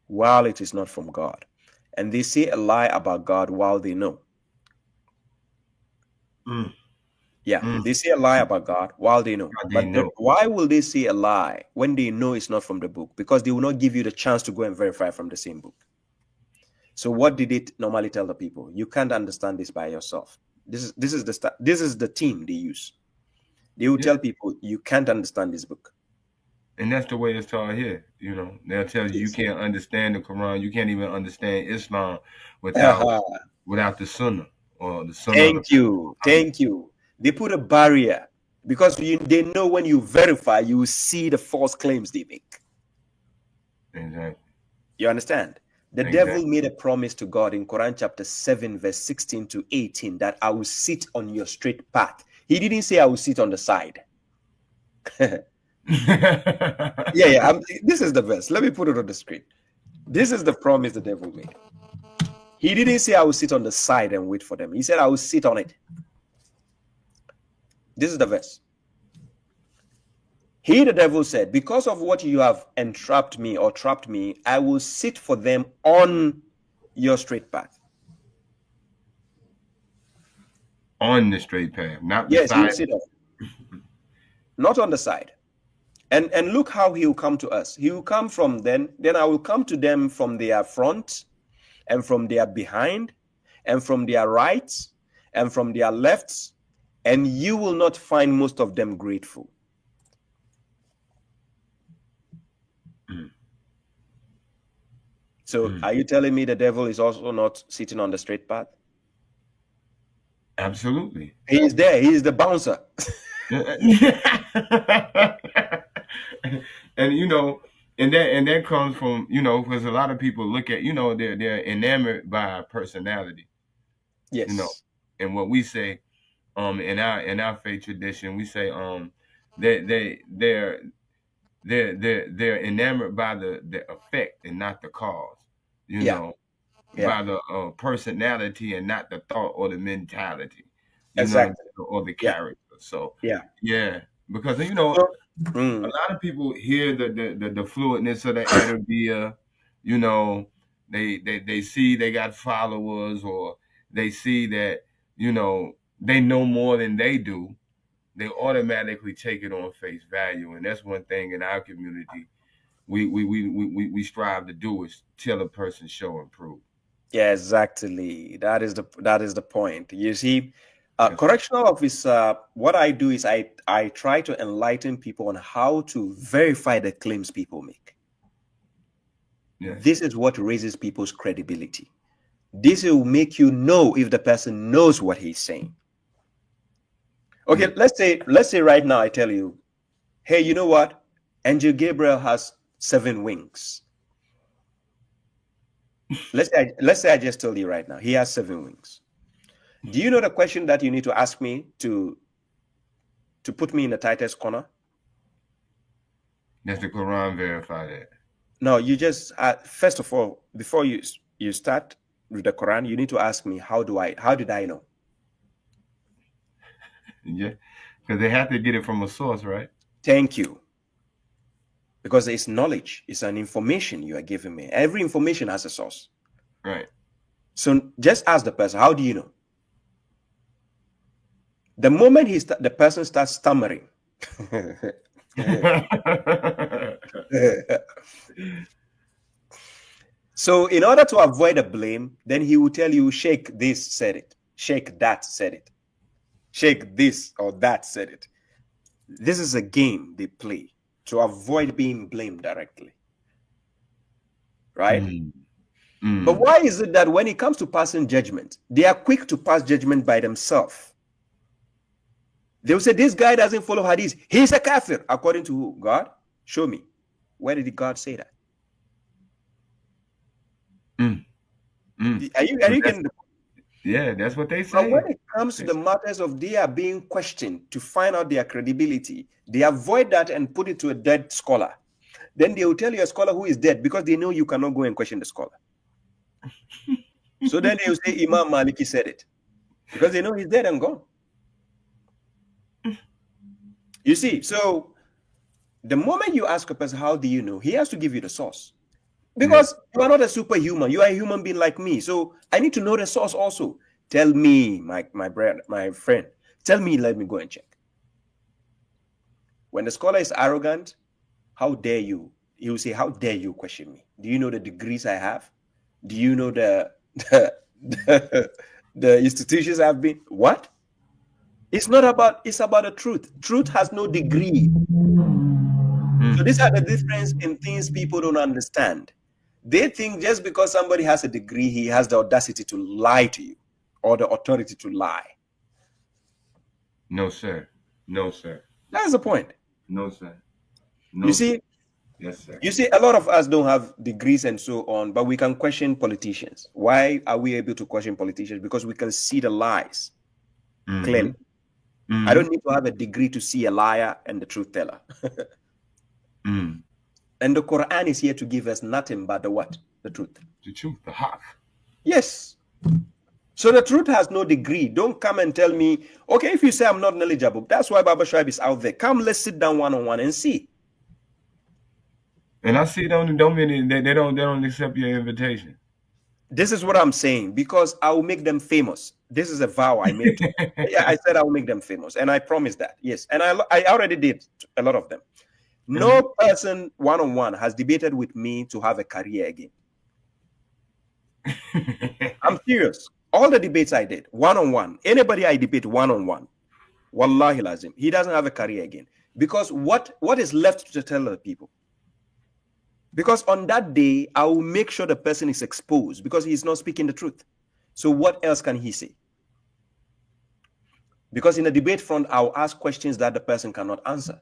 while it is not from God. And they say a lie about God while they know. They say a lie about God while they know. Why will they say a lie when they know it's not from the book? Because they will not give you the chance to go and verify from the same book. So what did it normally tell the people? You can't understand this by yourself. This is the team they use. They will tell people you can't understand this book. And that's the way it's taught here. They'll tell you can't understand the Quran. You can't even understand Islam without the Sunnah or the Sunnah. Thank you. They put a barrier because they know when you verify, you will see the false claims they make. Exactly. You understand? The devil made a promise to God in Quran chapter 7, verse 16 to 18 that I will sit on your straight path. He didn't say I will sit on the side. This is the verse. Let me put it on the screen. This is the promise the devil made. He didn't say I will sit on the side and wait for them. He said I will sit on it. This is the verse. He, the devil, said, because of what you have entrapped me or trapped me, I will sit for them on your straight path. On the straight path, not the side. Yes, sit on. Not on the side. And look how he will come to us. He will come from then I will come to them from their front and from their behind and from their right and from their lefts, and you will not find most of them grateful. So are you telling me the devil is also not sitting on the straight path? Absolutely. He is there. He is the bouncer. And that comes from, because a lot of people look at, they're enamored by personality. Yes. And what we say, in our faith tradition, we say, they're enamored by the effect and not the cause. By the personality and not the thought or the mentality. Or the character. So because a lot of people hear the fluidness of the Arabia, they see they got followers, or they see that they know more than they do. They automatically take it on face value, and that's one thing in our community we strive to do, is tell a person show and prove. Yeah, exactly. That is the point. You see, correctional officer, what I do is I try to enlighten people on how to verify the claims people make. Yes. This is what raises people's credibility. This will make you know if the person knows what he's saying. Okay, let's say right now I tell you, hey, you know what? Angel Gabriel has 7 wings. Let's say I just told you right now he has 7 wings. Do you know the question that you need to ask me to put me in the tightest corner? Does the Quran verify that? No, you just first of all, before you start with the Quran, you need to ask me how did I know? Yeah, because they have to get it from a source, right? Thank you. Because it's knowledge, it's an information you are giving me. Every information has a source. Right. So just ask the person, how do you know? The moment the person starts stammering, so in order to avoid the blame, then he will tell you, shake this, said it. Shake that, said it. Shake this or that, said it. This is a game they play to avoid being blamed directly. Right? But why is it that when it comes to passing judgment, they are quick to pass judgment by themselves? They will say, this guy doesn't follow Hadith. He's a kafir. According to who? God? Show me. Where did God say that? Are you getting the point? Yeah, that's what they say. But when it comes to the matters of they are being questioned to find out their credibility, they avoid that and put it to a dead scholar. Then they will tell you a scholar who is dead because they know you cannot go and question the scholar. So then they will say Imam Maliki said it because they know he's dead and gone. You see, so the moment you ask a person, how do you know? He has to give you the source. Because you are not a superhuman. You are a human being like me. So I need to know the source also. Tell me, my friend, tell me, let me go and check. When the scholar is arrogant, how dare you? He will say, how dare you question me? Do you know the degrees I have? Do you know the institutions I've been? What? It's not about, it's about the truth. Truth has no degree. So these are the difference in things people don't understand. They think just because somebody has a degree, he has the audacity to lie to you or the authority to lie. No, sir. No, sir. That's the point. No, sir. No, you see, yes, sir. You see, a lot of us don't have degrees and so on, but we can question politicians. Why are we able to question politicians? Because we can see the lies clearly. I don't need to have a degree to see a liar and the truth teller. And the Quran is here to give us nothing but the what? The truth. The truth, the haq. Yes. So the truth has no degree. Don't come and tell me, okay, if you say I'm not knowledgeable, that's why Baba Shoaib is out there. Come, let's sit down one-on-one and see. And I see they don't accept your invitation. This is what I'm saying, because I will make them famous. This is a vow I made. Yeah, I said I will make them famous, and I promised that. Yes, and I already did a lot of them. No person one-on-one has debated with me to have a career again. I'm serious. All the debates I did, one-on-one, anybody I debate one-on-one, wallahi lazim, he doesn't have a career again. Because what is left to tell the people? Because on that day, I will make sure the person is exposed because he's not speaking the truth. So what else can he say? Because in the debate front, I'll ask questions that the person cannot answer.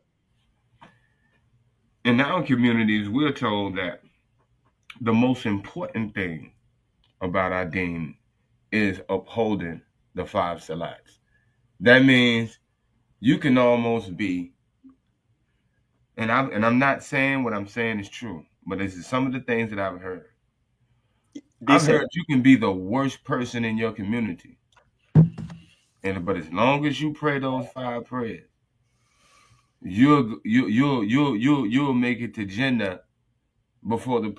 In our communities, we're told that the most important thing about our deen is upholding the 5 salats. That means you can almost be, and I'm not saying what I'm saying is true, but this is some of the things that I've heard. I've heard you can be the worst person in your community, but as long as you pray those 5 prayers, you'll make it to Jannah before the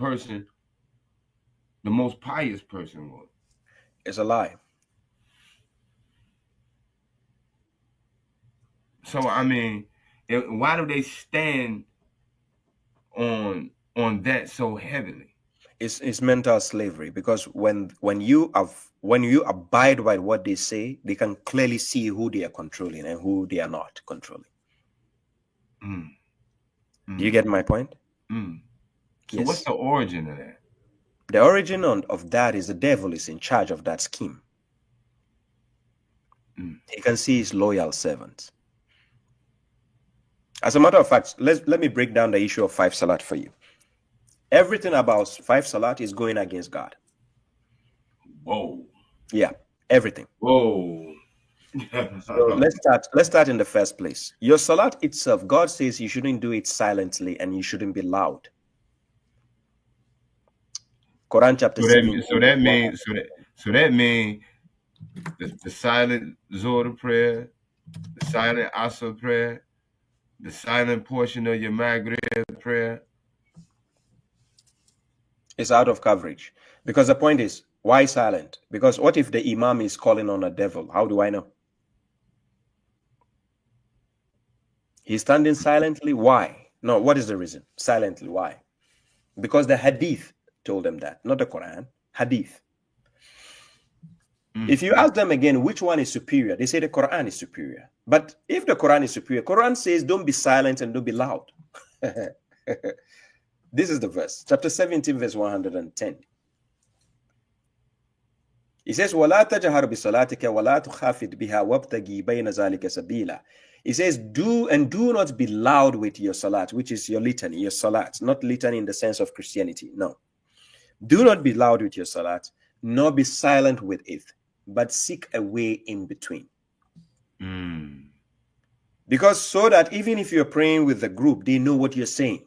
most pious person was. It's a lie. So I mean, why do they stand on that so heavily? It's mental slavery, because when you abide by what they say, they can clearly see who they are controlling and who they are not controlling. Do you get my point? So yes. What's the origin of that? The origin of that is the devil is in charge of that scheme. He can see his loyal servants. As a matter of fact, let me break down the issue of 5 salat for you. Everything about 5 salat is going against God. Whoa. Yeah, everything. Whoa. So let's start in the first place. Your salat itself, God says you shouldn't do it silently and you shouldn't be loud. Quran chapter 7. So that means the silent Zohar prayer, the silent Asr prayer, The silent portion of your Maghrib prayer is out of coverage. Because the point is, why silent? Because what if the imam is calling on a devil? How do I know? He's standing silently. Why? No, what is the reason? Silently, why? Because the Hadith told them that, not the Quran. Hadith. If you ask them again, which one is superior? They say the Quran is superior. But if the Quran is superior, Quran says don't be silent and don't be loud. This is the verse, chapter 17, verse 110. He says, وَلَا تَجْهَرْ بِصَلَاتِكَ وَلَا تُخَافِتْ بِهَا وَابْتَغِي بَيْنَ ذَلِكَ سَبِيلًا. He says, do not be loud with your salat, which is your litany, your salat, not litany in the sense of Christianity. No. Do not be loud with your salat, nor be silent with it, but seek a way in between. Because so that even if you're praying with the group, they know what you're saying.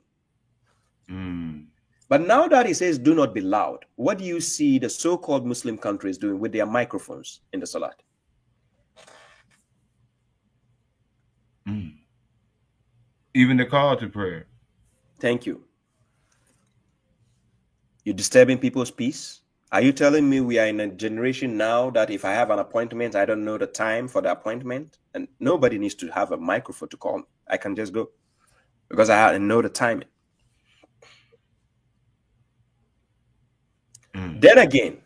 But now that he says, do not be loud, what do you see the so-called Muslim countries doing with their microphones in the salat? Even the call to prayer. Thank you. You're disturbing people's peace. Are you telling me we are in a generation now that if I have an appointment, I don't know the time for the appointment? And nobody needs to have a microphone to call me. I can just go because I know the timing. Then again,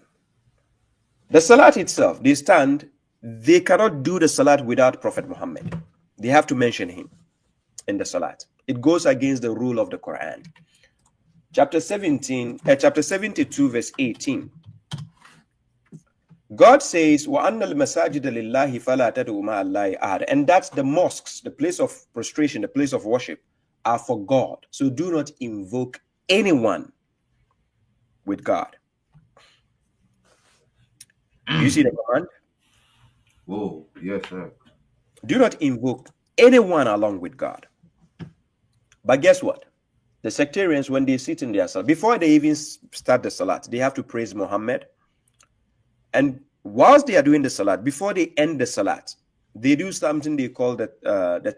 the salat itself, they cannot do the salat without Prophet Muhammad. They have to mention him in the salat. It goes against the rule of the Quran. Chapter 72, verse 18. God says, وَأَنَّ الْمَسَاجِدَ لِلَّهِ فَلَا تَدْعُوا مَعَ اللَّهِ أَحَدًا. And that's the mosques, the place of prostration, the place of worship, are for God. So do not invoke anyone with God. You see the command? Whoa, yes, sir. Do not invoke anyone along with God. But guess what? The sectarians, when they sit in their salat, before they even start the salat, they have to praise Muhammad. And whilst they are doing the salat, before they end the salat, they do something they call the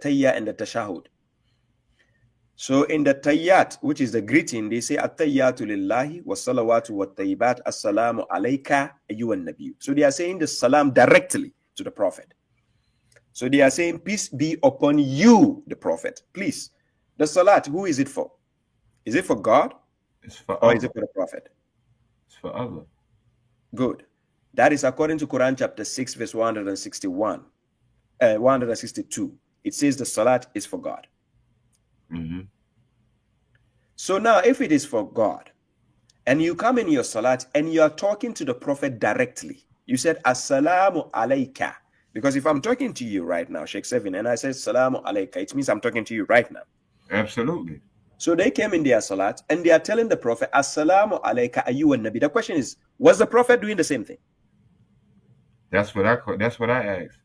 tayyat and the tashahud. So in the tayyat, which is the greeting, they say at-tayyatu lillahi wa salawatu wa tayyibat assalamu alayka ayyuhan nabiy. So they are saying the salam directly to the Prophet. So they are saying peace be upon you, the Prophet. Please, the salat, who is it for? Is it for God? It's for or Allah. Is it for the Prophet? It's for Allah. Good. That is according to Quran chapter 6, verse 162. It says the salat is for God. So now, if it is for God, and you come in your salat and you are talking to the Prophet directly, you said assalamu alayka, because if I'm talking to you right now, Sheikh Seven, and I said assalamu alayka, it means I'm talking to you right now. Absolutely. So they came in their salat and they are telling the Prophet assalamu alayka ayyuhan nabi. The question is, was the Prophet doing the same thing? That's what I asked.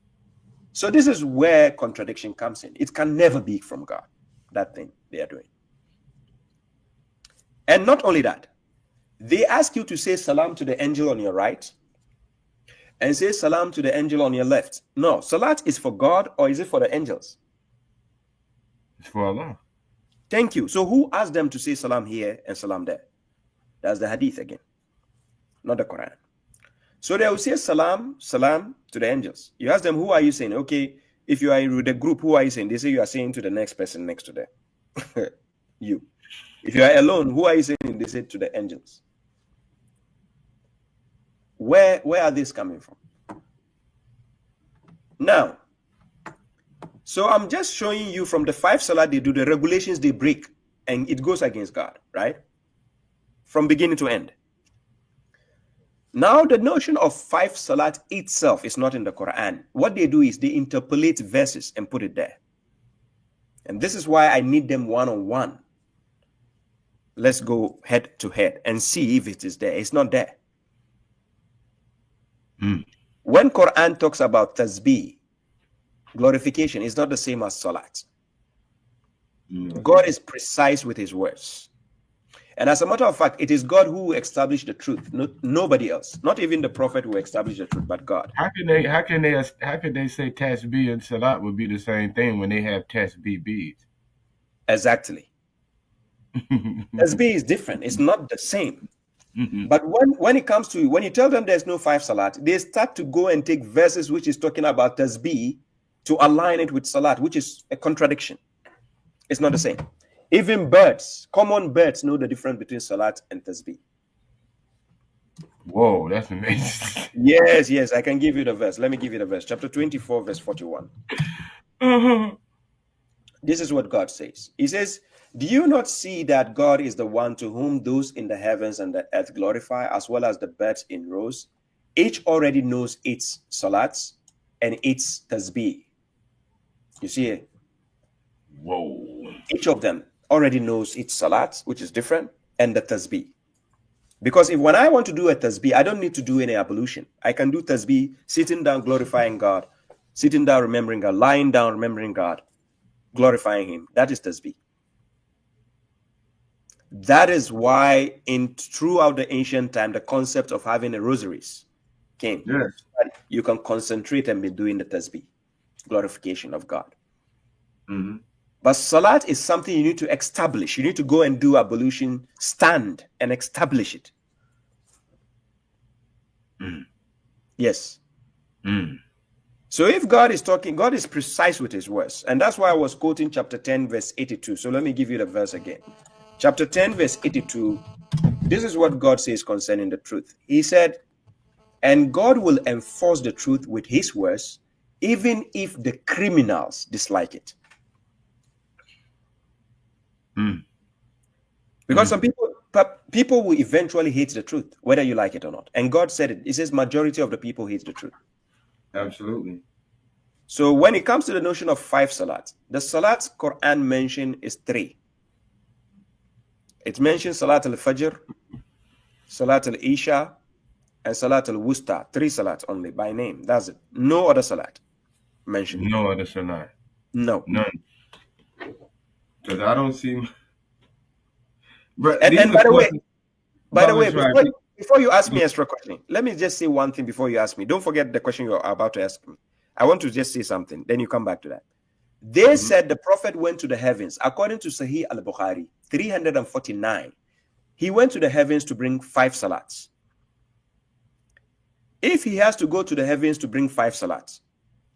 So this is where contradiction comes in. It can never be from God, that thing they are doing. And not only that, they ask you to say salam to the angel on your right and say salam to the angel on your left. No, salat is for God, or is it for the angels? It's for Allah. Thank you. So who asked them to say salam here and salam there? That's the hadith again, not the Quran. So they will say salam to the angels. You ask them, who are you saying? Okay, if you are with the group, who are you saying? They say you are saying to the next person next to them. You. If you are alone, who are you saying? They say to the angels. Where are these coming from? Now, so I'm just showing you from the 5 salat they do, the regulations they break, and it goes against God, right? From beginning to end. Now, the notion of 5 salat itself is not in the Quran. What they do is they interpolate verses and put it there. And this is why I need them one-on-one. Let's go head to head and see if it is there. It's not there. When Quran talks about tasbih, glorification, is not the same as salat. God is precise with his words. And as a matter of fact, it is God who established the truth, nobody else. Not even the Prophet who established the truth, but God. How can they say tasbih and salat would be the same thing when they have tasbih beads? Exactly. Tasbih is different. It's not the same. But when it comes to, when you tell them there's no 5 salat, they start to go and take verses which is talking about tasbih to align it with salat, which is a contradiction. It's not the same. Even birds, common birds, know the difference between salat and tasbih. Whoa, that's amazing. Yes, I can give you the verse. Let me give you the verse. Chapter 24, verse 41. This is what God says. He says, do you not see that God is the one to whom those in the heavens and the earth glorify, as well as the birds in rows? Each already knows its salats and its tasbih. You see it? Whoa. Each of them already knows its salats, which is different, and the tasbih. Because if when I want to do a tasbih, I don't need to do any ablution. I can do tasbih sitting down, glorifying God, sitting down, remembering God, lying down, remembering God, glorifying Him. That is tasbih. That is why throughout the ancient time, the concept of having a rosaries came. Yes. You can concentrate and be doing the tasbih, glorification of God. But salat is something you need to establish. You need to go and do ablution, stand and establish it. Yes. So if God is talking, God is precise with His words. And that's why I was quoting chapter 10, verse 82. So let me give you the verse again. Chapter 10, verse 82. This is what God says concerning the truth. He said, and God will enforce the truth with His words, even if the criminals dislike it. Because some people will eventually hate the truth, whether you like it or not. And God said it. He says majority of the people hate the truth. Absolutely. So when it comes to the notion of 5 salats, the salats Quran mentioned is 3. It mentions Salat al-Fajr, Salat al-Isha, and Salat al-Wusta. 3 salats only by name. That's it. No other salat mentioned. No other salat. No. None. Because I don't see. But And by the way, before you ask me extra question, let me just say one thing before you ask me. Don't forget the question you're about to ask me. I want to just say something. Then you come back to that. They said the Prophet went to the heavens. According to Sahih al-Bukhari, 349, he went to the heavens to bring 5 salats. If he has to go to the heavens to bring 5 salats,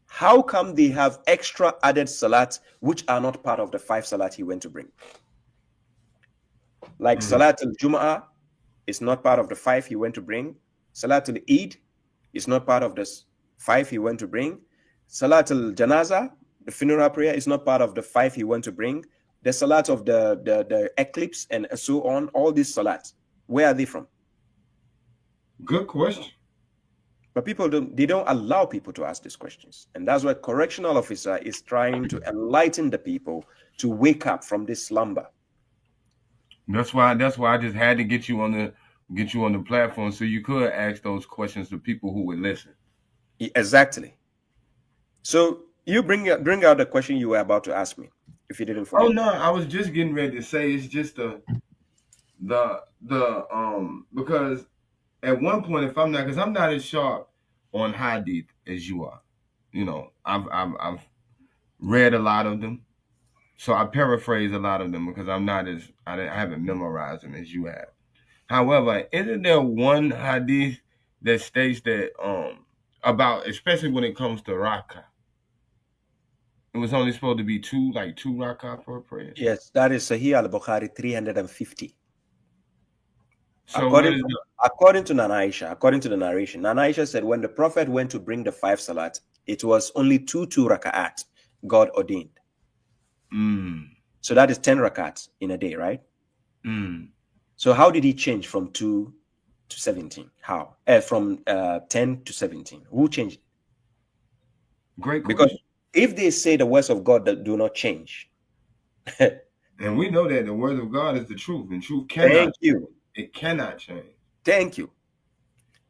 how come they have extra added salats which are not part of the 5 salats he went to bring? Like Salat al-Jum'ah is not part of the 5 he went to bring. Salat al-Eid is not part of the 5 he went to bring. Salat al-Janaza, the funeral prayer, is not part of the 5 he went to bring. The salat of the eclipse and so on, all these salats, where are they from? Good question. But people don't allow people to ask these questions. And that's why correctional officer is trying to enlighten the people to wake up from this slumber. That's why I just had to get you on the platform so you could ask those questions to people who would listen. Exactly. So you bring out the question you were about to ask me, if you didn't forget. Oh no, I was just getting ready to say it's just because at one point, if I'm not, because I'm not as sharp on Hadith as you are, you know, I've read a lot of them, so I paraphrase a lot of them because I haven't memorized them as you have. However, isn't there one Hadith that states that about, especially when it comes to Raka, it was only supposed to be 2 Raka per prayer? Yes, that is Sahih al-Bukhari 350. So according to Nana Aisha, according to the narration, Nana Aisha said when the Prophet went to bring the 5 salat, it was only 2 raka'at God ordained. So that is 10 rakats in a day, right? So how did he change from 2 to 17? How? From 10 to 17. Who changed it? Great question. Because if they say the words of God that do not change. And we know that the word of God is the truth, and truth cannot Thank you. It cannot change. Thank you.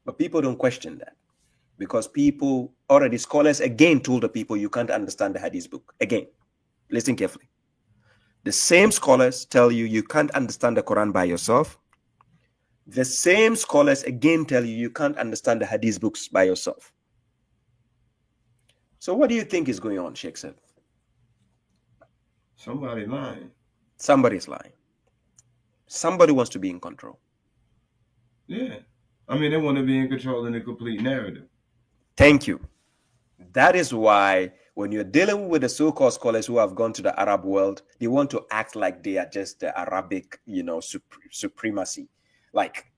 But people don't question that. Because people, already scholars again told the people you can't understand the Hadith book. Again, listen carefully. The same scholars tell you can't understand the Quran by yourself. The same scholars again tell you can't understand the Hadith books by yourself. So what do you think is going on, Sheikh said? Somebody lying. Somebody's lying. Somebody wants to be in control. Yeah. I mean, they want to be in control in the complete narrative. Thank you. That is why when you're dealing with the so-called scholars who have gone to the Arab world, they want to act like they are just the Arabic, supremacy. Like,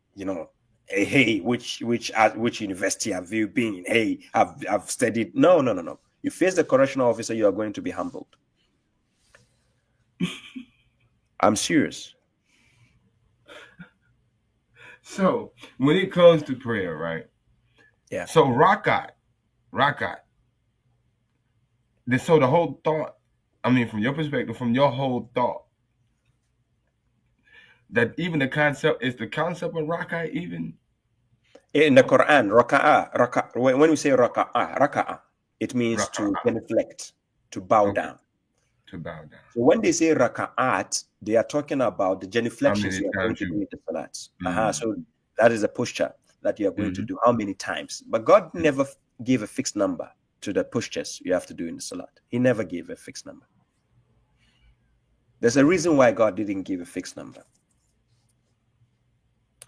hey, which university have you been? Hey, I've studied. No. You face the correctional officer, you are going to be humbled. I'm serious. So when it comes to prayer, right? Yeah. So rakat. So the whole thought, I mean, from your perspective, from your whole thought, that even the concept of rakat even in the Quran, raka'ah. When we say raka'ah, it means to genuflect, to bow down. To bow down. So when they say raka'at, they are talking about the genuflections you are going to do in the salats. So that is a posture that you are going to do. How many times? But God never gave a fixed number to the postures you have to do in the salat. He never gave a fixed number. There's a reason why God didn't give a fixed number.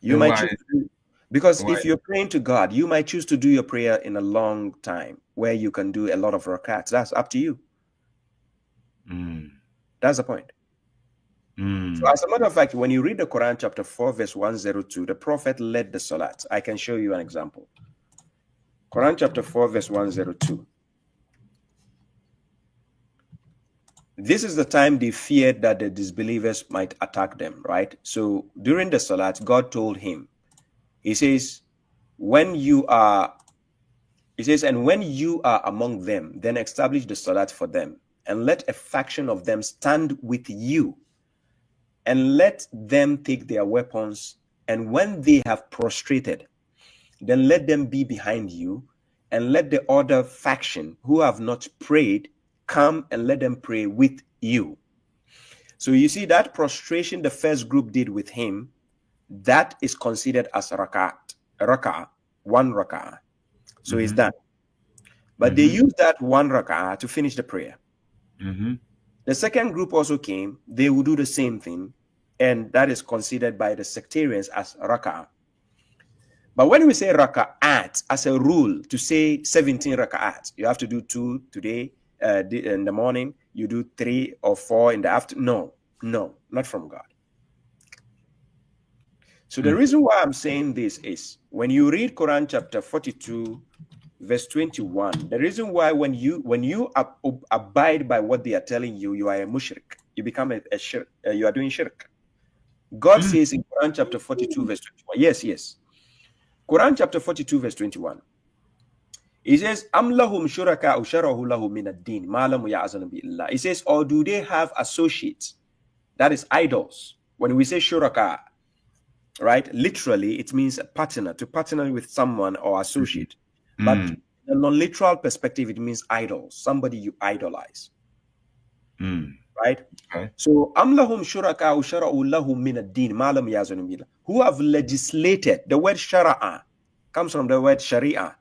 You might choose to, because if you're praying to God, you might choose to do your prayer in a long time where you can do a lot of rakats. That's up to you. That's the point. So as a matter of fact, when you read the Quran chapter 4, verse 102, the Prophet led the salat. I can show you an example. Quran chapter 4, verse 102. This is the time they feared that the disbelievers might attack them, right? So during the salat, God told him, he says, and when you are among them, then establish the salat for them, and let a faction of them stand with you, and let them take their weapons, and when they have prostrated, then let them be behind you, and let the other faction who have not prayed come and let them pray with you. So you see that prostration the first group did with him, that is considered as raka'ah, one raka'ah. So it's done. But they used that one raka'ah to finish the prayer. The second group also came, they will do the same thing, and that is considered by the sectarians as raka'ah. But when we say raka'at, as a rule, to say 17 raka'at, you have to do 2 today, in the morning, you do 3 or 4 in the afternoon. No, not from God. So the reason why I'm saying this is when you read Quran chapter 42, verse 21, the reason why when you abide by what they are telling you, you are a mushrik. You become a shirk. You are doing shirk. God says in Quran chapter 42, verse 21. Yes. Quran chapter 42, verse 21. He says, Am lahum shuraka usharahu lahu min ad-din ma lam ya'zan bi Allah. He says, or do they have associates? That is idols. When we say shuraka, right? Literally, it means a partner, to partner with someone or associate. But in a non-literal perspective, it means idols, somebody you idolize. Right? Okay. So, Am lahum shuraka usharahu lahu min ad-din ma lam ya'zan bi Allah. Who have legislated. The word shara'a comes from the word sharia.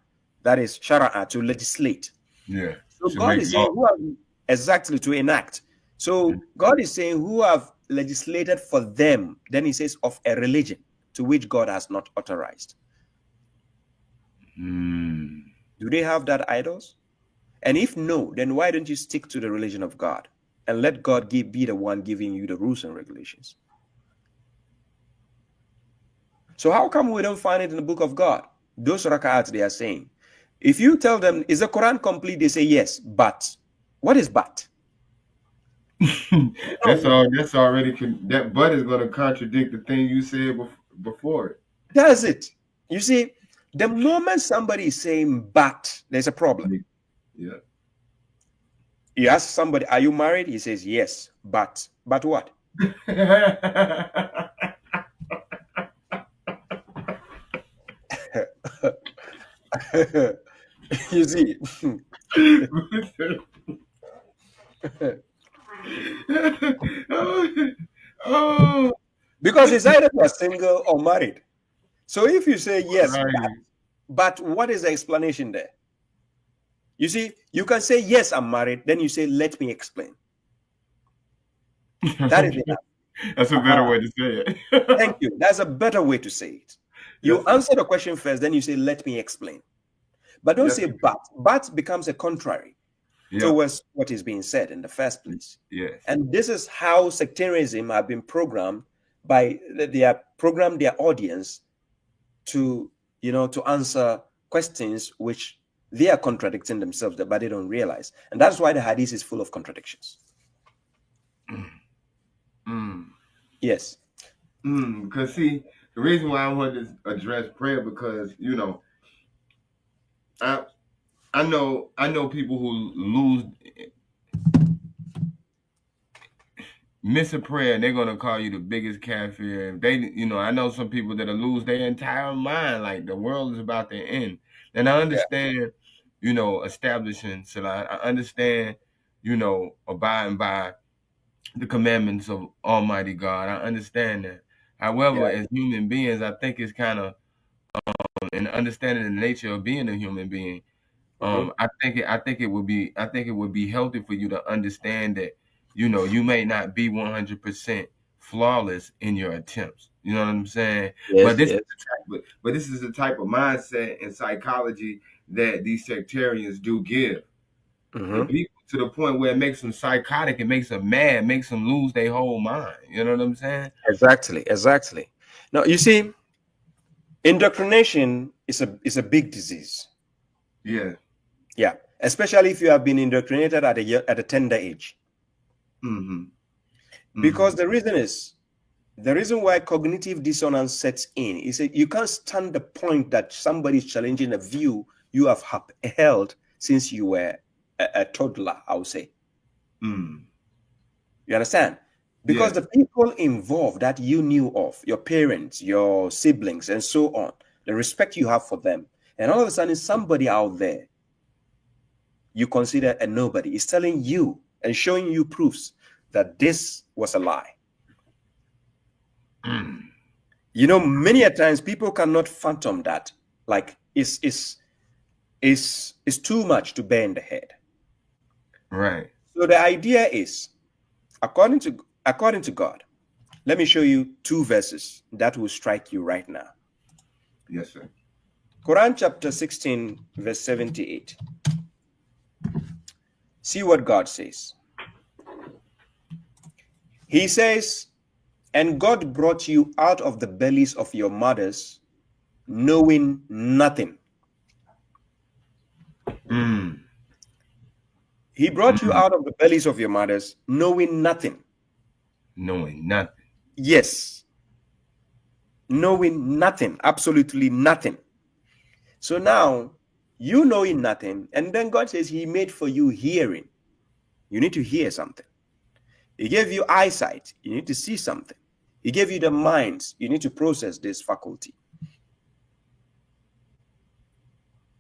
That is shara'a, to legislate. Yeah. So God is saying exactly to enact. So God is saying who have legislated for them. Then he says of a religion to which God has not authorized. Do they have that idols? And if no, then why don't you stick to the religion of God and let God be the one giving you the rules and regulations? So how come we don't find it in the book of God? Those rak'ats they are saying. If you tell them, is the Quran complete? They say yes, but. What is but? That's already that but is going to contradict the thing you said before it. Does it? You see, the moment somebody is saying but, there's a problem. Yeah. You ask somebody, are you married? He says yes, but what? You see. Because it's either you are single or married. So if you say yes, but what is the explanation there? You see, you can say yes, I'm married. Then you say, let me explain. That is enough. That's a better way to say it. Thank you. That's a better way to say it. You Yes, sir. answer the question first, then you say, let me explain. But don't Yes, say sir. but. But becomes a contrary Yeah. towards what is being said in the first place. Yes. And this is how sectarianism have been programmed by their audience to, to answer questions which they are contradicting themselves, but they don't realize. And that's why the Hadith is full of contradictions. Yes. Because see, the reason why I wanted to address prayer, because I know people who miss a prayer and they're gonna call you the biggest kafir. They, I know some people that'll lose their entire mind, like the world is about to end. And I understand, establishing Salah. I understand, abiding by the commandments of Almighty God. I understand that. However, as human beings, I think it's kind of in understanding the nature of being a human being. I think it would be healthy for you to understand that you may not be 100% flawless in your attempts. You know what I'm saying? Yes, But this is the type of mindset and psychology that these sectarians do give to people, to the point where it makes them psychotic, it makes them mad, makes them lose their whole mind. You know what I'm saying? Exactly. Now, you see, indoctrination is a big disease. Yeah. Yeah, especially if you have been indoctrinated at a tender age. Because the reason why cognitive dissonance sets in is that you can't stand the point that somebody is challenging a view you have held since you were a toddler, I would say. You understand? Because the people involved that you knew of, your parents, your siblings, and so on, the respect you have for them, and all of a sudden somebody out there you consider a nobody is telling you and showing you proofs that this was a lie. Many a times people cannot fathom that. Like it's too much to bear in the head. Right. So the idea is, according to God, let me show you two verses that will strike you right now. Yes, sir. Quran chapter 16, verse 78. See what God says. He says, and God brought you out of the bellies of your mothers, knowing nothing. He brought you out of the bellies of your mothers, knowing nothing. Knowing nothing. Yes. Knowing nothing. Absolutely nothing. So now, you knowing nothing, and then God says he made for you hearing. You need to hear something. He gave you eyesight. You need to see something. He gave you the minds. You need to process this faculty.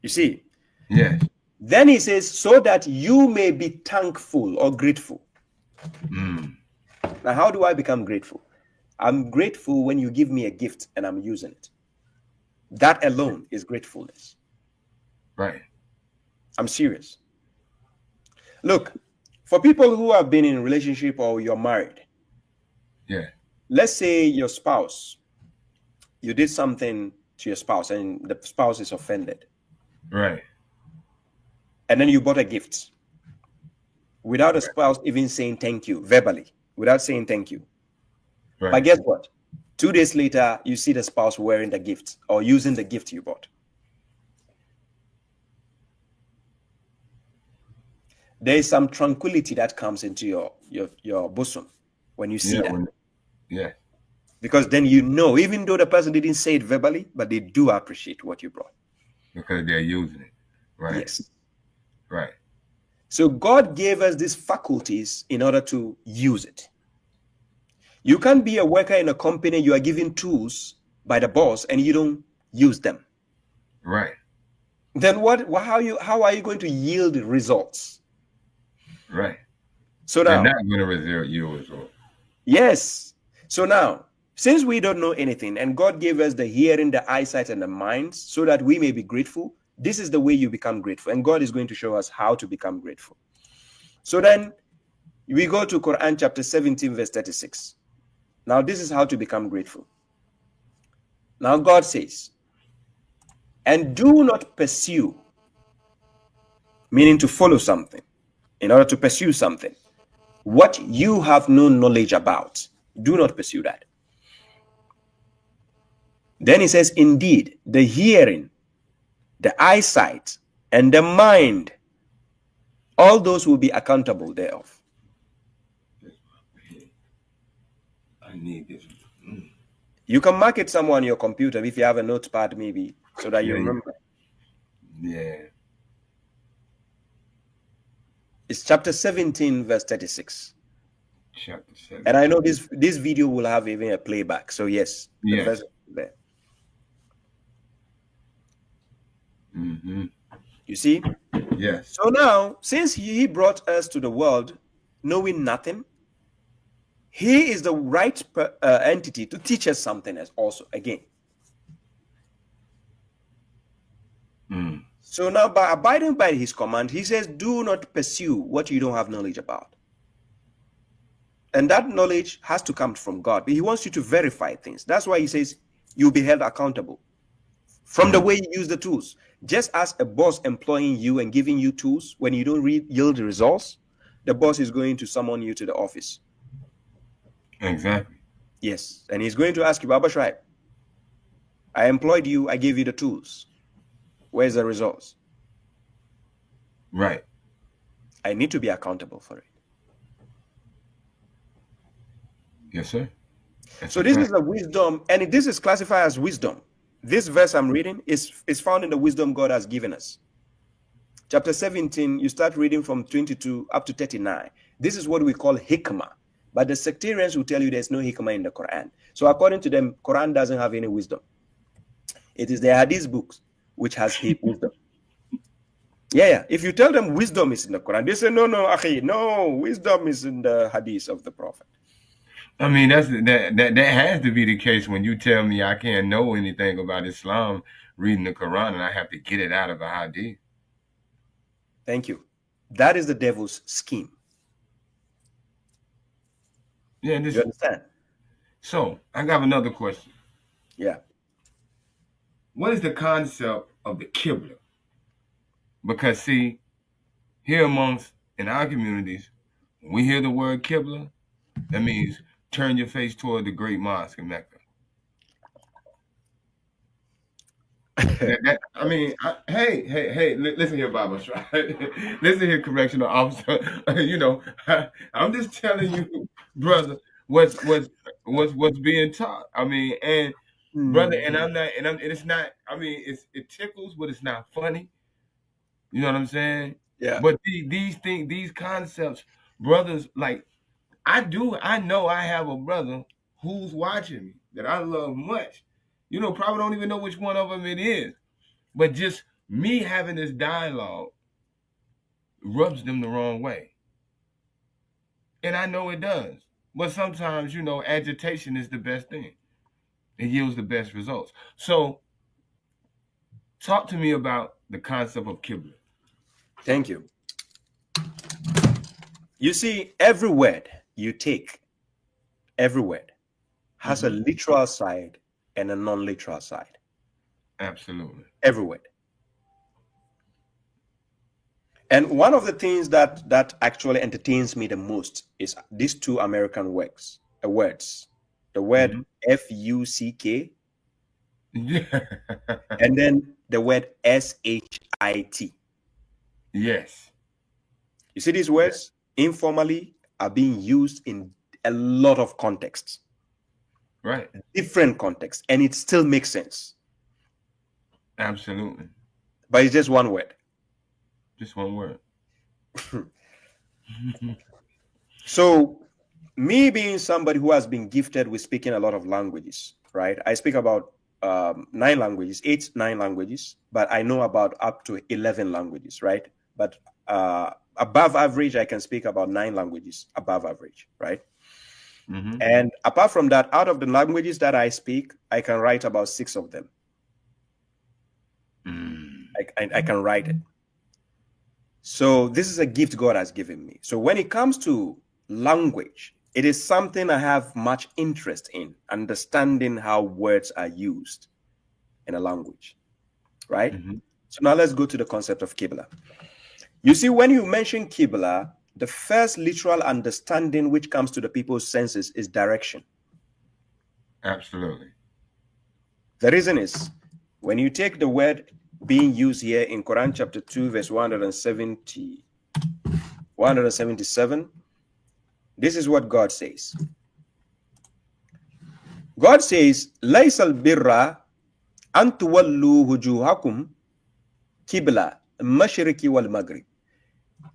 You see? Yes. Then he says, so that you may be thankful or grateful. Now, how do I become grateful? I'm grateful when you give me a gift and I'm using it. That alone is gratefulness. Right. I'm serious. Look, for people who have been in a relationship or you're married. Yeah. Let's say your spouse, you did something to your spouse and the spouse is offended. Right. And then you bought a gift without a spouse even saying thank you verbally, without saying thank you. Right. But guess what? 2 days later, you see the spouse wearing the gift or using the gift you bought. There is some tranquility that comes into your bosom when you see that. Yeah. Because then even though the person didn't say it verbally, but they do appreciate what you brought. Because they're using it. Right. Yes. Right. So God gave us these faculties in order to use it. You can't be a worker in a company, you are given tools by the boss and you don't use them. Right. Then how are you going to yield results? Right. So now, they're not going to result you as well. Yes. So now, since we don't know anything and God gave us the hearing, the eyesight, and the minds so that we may be grateful, this is the way you become grateful. And God is going to show us how to become grateful. So then, We go to Quran chapter 17, verse 36. Now, this is how to become grateful. Now, God says, and do not pursue, meaning to follow something, in order to pursue something, what you have no knowledge about. Do not pursue that. Then he says, indeed, the hearing, the eyesight, and the mind, all those will be accountable thereof. I need this. You can mark it somewhere on your computer if you have a notepad, maybe, so that you remember. Yeah. It's chapter 17, verse 36. Chapter 7. And I know this video will have even a playback. So yes, the verse is there. You see? Yes. So now, since he brought us to the world knowing nothing, he is the right entity to teach us something else also, again. So now, by abiding by his command, he says, do not pursue what you don't have knowledge about. And that knowledge has to come from God. But he wants you to verify things. That's why he says you'll be held accountable from the way you use the tools. Just as a boss employing you and giving you tools, when you don't yield the results, the boss is going to summon you to the office. Exactly. Yes. And he's going to ask you, Baba Shraib, I employed you, I gave you the tools. Where's the results? Right. I need to be accountable for it. Yes, sir. So this is a wisdom, and this is classified as wisdom. This verse I'm reading is found in the wisdom God has given us. Chapter 17, you start reading from 22 up to 39. This is what we call hikmah. But the sectarians will tell you there's no hikmah in the Quran. So according to them, Quran doesn't have any wisdom. It is the Hadith books which has wisdom. Yeah. If you tell them wisdom is in the Quran, they say, no, akhi, no, wisdom is in the Hadith of the Prophet. I mean, that has to be the case when you tell me I can't know anything about Islam reading the Quran and I have to get it out of a Hadith. Thank you. That is the devil's scheme. Yeah, you understand? So I got another question. Yeah. What is the concept of the Qibla? Because see, here amongst in our communities, when we hear the word Qibla, that means turn your face toward the great mosque in Mecca. Hey, listen here, Baba. Listen here, correctional officer. I'm just telling you, brother, what's being taught. I mean, and brother, and it's not. I mean, it tickles, but it's not funny. You know what I'm saying? Yeah. But these concepts, brothers, like I know I have a brother who's watching me that I love much. Probably don't even know which one of them it is. But just me having this dialogue rubs them the wrong way. And I know it does. But sometimes, agitation is the best thing. It yields the best results. So talk to me about the concept of Qibla. Thank you. You see, every word you take, every word has a literal side and a non-literal side. Absolutely. Every word. And one of the things that actually entertains me the most is these two American words. The word F-U-C-K, and then the word S-H-I-T. Yes. You see these words informally are being used in a lot of contexts. Right. Different contexts, and it still makes sense. Absolutely. But it's just one word. Just one word. So, me being somebody who has been gifted with speaking a lot of languages, right? I speak about 9 languages, 9 languages, but I know about up to 11 languages, right? But above average, I can speak about 9 languages, above average, right? And apart from that, out of the languages that I speak, I can write about 6 of them. I can write it. So this is a gift God has given me. So when it comes to language. It is something I have much interest in, understanding how words are used in a language, right? So now let's go to the concept of Qibla. You see, when you mention Qibla, the first literal understanding which comes to the people's senses is direction. Absolutely. The reason is, when you take the word being used here in Quran chapter 2, verse 177, this is what God says. God says, لَيْسَ الْبِرَّ أَن تُوَلُّوا وُجُوهَكُمْ قِبْلَ الْمَشْرِقِ وَالْمَغْرِبِ.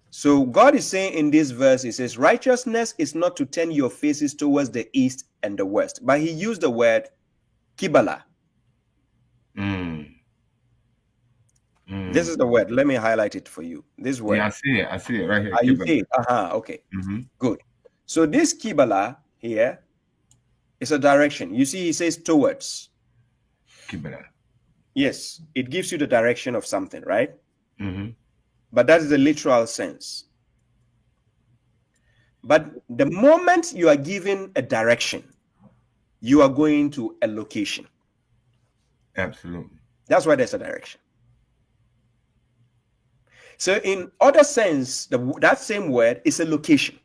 So God is saying in this verse, he says, righteousness is not to turn your faces towards the east and the west. But he used the word Qibla. This is the word. Let me highlight it for you. This word. Yeah, I see it. I see it right here. You see it? Okay. Good. So this Qibla here is a direction. You see, he says towards. Qibla. Yes, it gives you the direction of something, right? But that is the literal sense. But the moment you are given a direction, you are going to a location. Absolutely. That's why there's a direction. So in other sense, that same word is a location.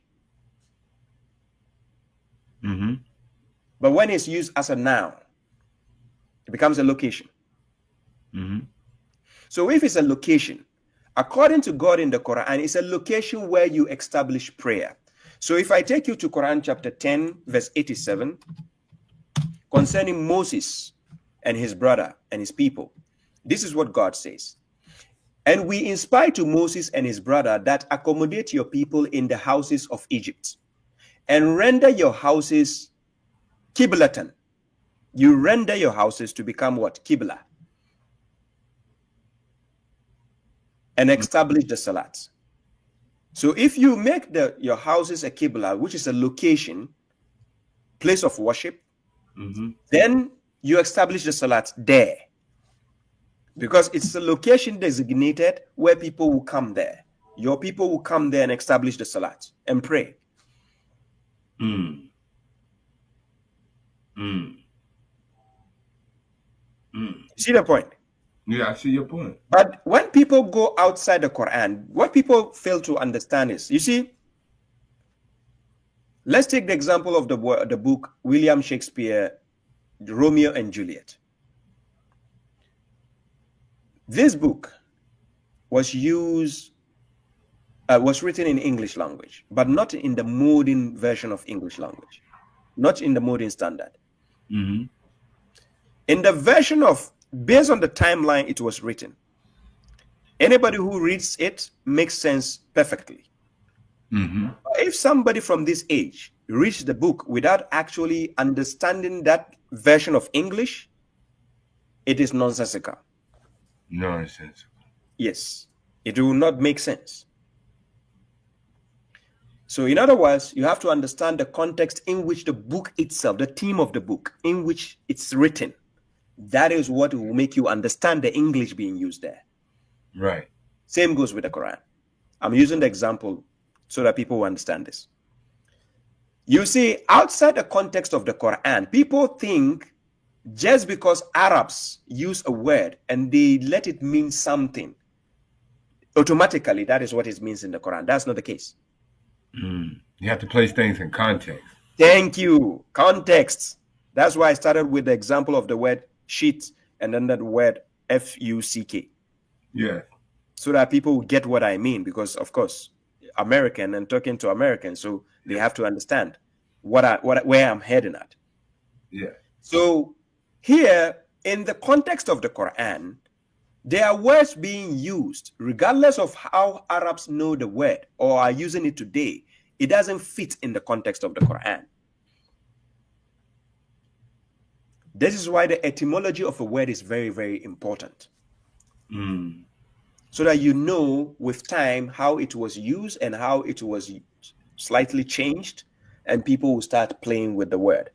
But when it's used as a noun, it becomes a location. So if it's a location, according to God in the Quran, it's a location where you establish prayer. So if I take you to Quran chapter 10, verse 87, concerning Moses and his brother and his people, this is what God says. And we inspire to Moses and his brother that accommodate your people in the houses of Egypt and render your houses Qiblatan. You render your houses to become what? Qibla. And establish the salat. So if you make your houses a Qibla, which is a location, place of worship, then you establish the salat there. Because it's a location designated where people will come there. Your people will come there and establish the salat and pray. See the point? Yeah, I see your point. But when people go outside the Quran, what people fail to understand is, you see, let's take the example of the book William Shakespeare, Romeo and Juliet. This book was written in English language, but not in the modern version of English language, not in the modern standard. In the version based on the timeline it was written, anybody who reads it makes sense perfectly. If somebody from this age reads the book without actually understanding that version of English, it is nonsensical. Nonsensical. Yes, it will not make sense. So in other words, you have to understand the context in which the book itself, the theme of the book, in which it's written. That is what will make you understand the English being used there. Right. Same goes with the Quran. I'm using the example so that people will understand this. You see, outside the context of the Quran, people think just because Arabs use a word and they let it mean something, automatically that is what it means in the Quran. That's not the case. You have to place things in context. Thank you. Context. That's why I started with the example of the word sheet and then that word F-U-C-K. Yeah. So that people will get what I mean, because of course, American and talking to Americans, so they have to understand where I'm heading at. Yeah. So here, in the context of the Quran, there are words being used, regardless of how Arabs know the word or are using it today. It doesn't fit in the context of the Quran. This is why the etymology of a word is very, very important. So that you know with time how it was used and how it was slightly changed, and people will start playing with the word.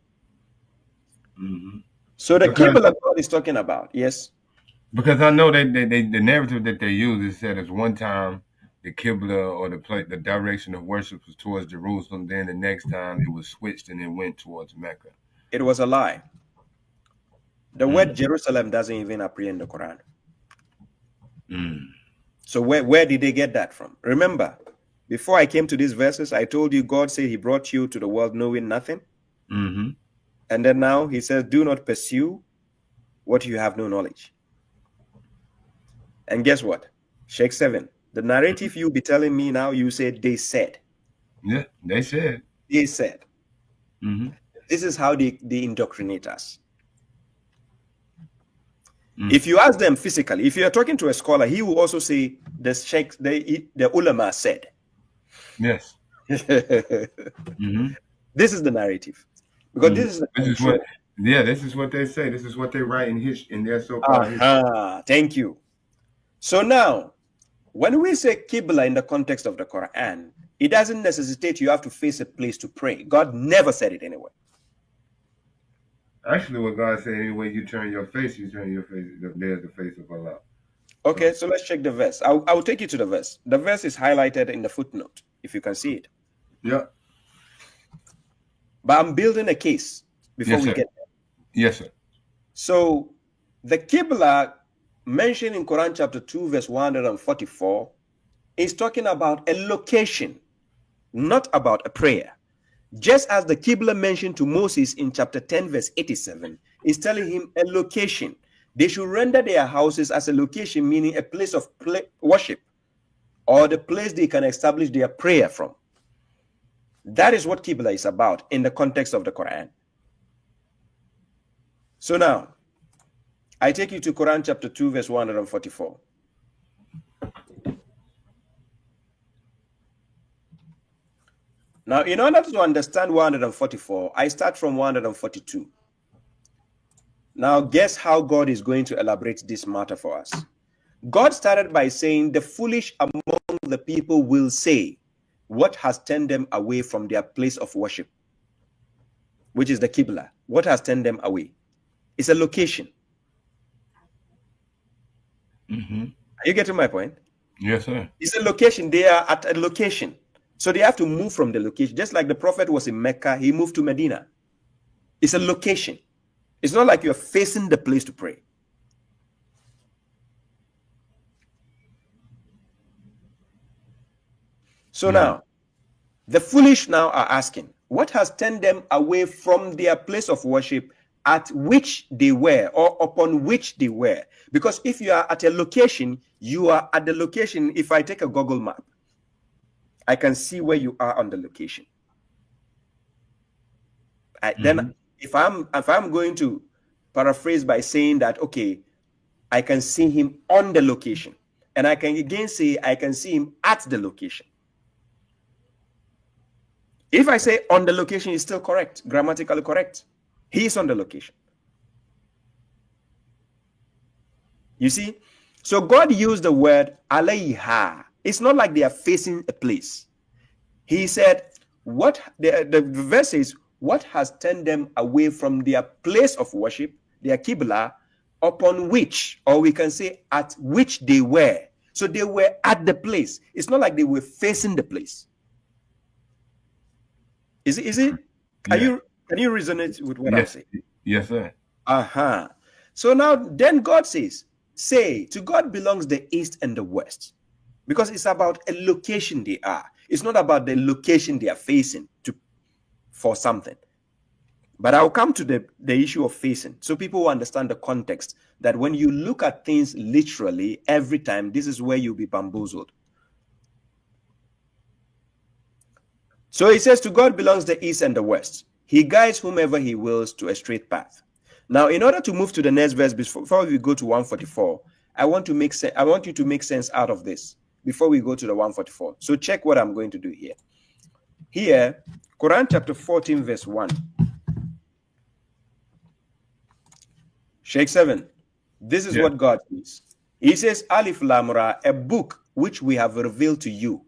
So the Qibla God is talking about, yes? Because I know that the narrative that they use is that it's one time the Qibla or the direction of worship was towards Jerusalem. Then the next time it was switched and it went towards Mecca. It was a lie. The word Jerusalem doesn't even appear in the Quran. So where did they get that from? Remember, before I came to these verses, I told you God said he brought you to the world knowing nothing. And then now he says, do not pursue what you have no knowledge. And guess what? Sheikh 7. The narrative you be telling me now, you said they said. Yeah, they said. They said. This is how they indoctrinate us. If you ask them physically, if you are talking to a scholar, he will also say the Sheikh, the ulama said. Yes. This is the narrative. Because this is what they say. This is what they write in their so-called history. Thank you. So now, when we say Qibla in the context of the Quran, it doesn't necessitate you have to face a place to pray. God never said it anyway. Actually, what God said, anyway, you turn your face, there's the face of Allah. Okay, so let's check the verse. I'll take you to the verse. The verse is highlighted in the footnote, if you can see it. Yeah. But I'm building a case before we get there. Yes, sir. So the Qibla mentioned in Quran chapter 2, verse 144 is talking about a location, not about a prayer. Just as the Qibla mentioned to Moses in chapter 10, verse 87, is telling him a location. They should render their houses as a location, meaning a place of worship, or the place they can establish their prayer from. That is what Qibla is about in the context of the Quran. So now, I take you to Quran chapter 2, verse 144. Now, in order to understand 144, I start from 142. Now, guess how God is going to elaborate this matter for us. God started by saying, the foolish among the people will say, what has turned them away from their place of worship, which is the Qibla? What has turned them away? It's a location. Are you getting my point? Yes, sir. It's a location. They are at a location. So they have to move from the location. Just like the Prophet was in Mecca, he moved to Medina. It's a location. It's not like you're facing the place to pray. So now, the foolish now are asking, what has turned them away from their place of worship at which they were, or upon which they were? Because if you are at a location, you are at the location. If I take a Google map, I can see where you are on the location. Then if I'm going to paraphrase by saying that, okay, I can see him on the location, and I can again say I can see him at the location. If I say on the location, is still correct, grammatically correct. He is on the location. You see? So God used the word alayha. It's not like they are facing a place. He said, what the verse says, what has turned them away from their place of worship, their Qibla, upon which, or we can say at which they were. So they were at the place. It's not like they were facing the place. Is it? Can you resonate with what I'm saying? Yes, sir. So now then God says, say, to God belongs the east and the west. Because it's about a location they are. It's not about the location they are facing for something. But I'll come to the issue of facing, so people will understand the context, that when you look at things literally, every time, this is where you'll be bamboozled. So he says, to God belongs the east and the west. He guides whomever he wills to a straight path. Now, in order to move to the next verse, before we go to 144, I want you to make sense out of this before we go to the 144. So check what I'm going to do here. Here, Quran chapter 14, verse 1. Sheikh 7. This is what God says. He says, Alif Lam Ra, a book which we have revealed to you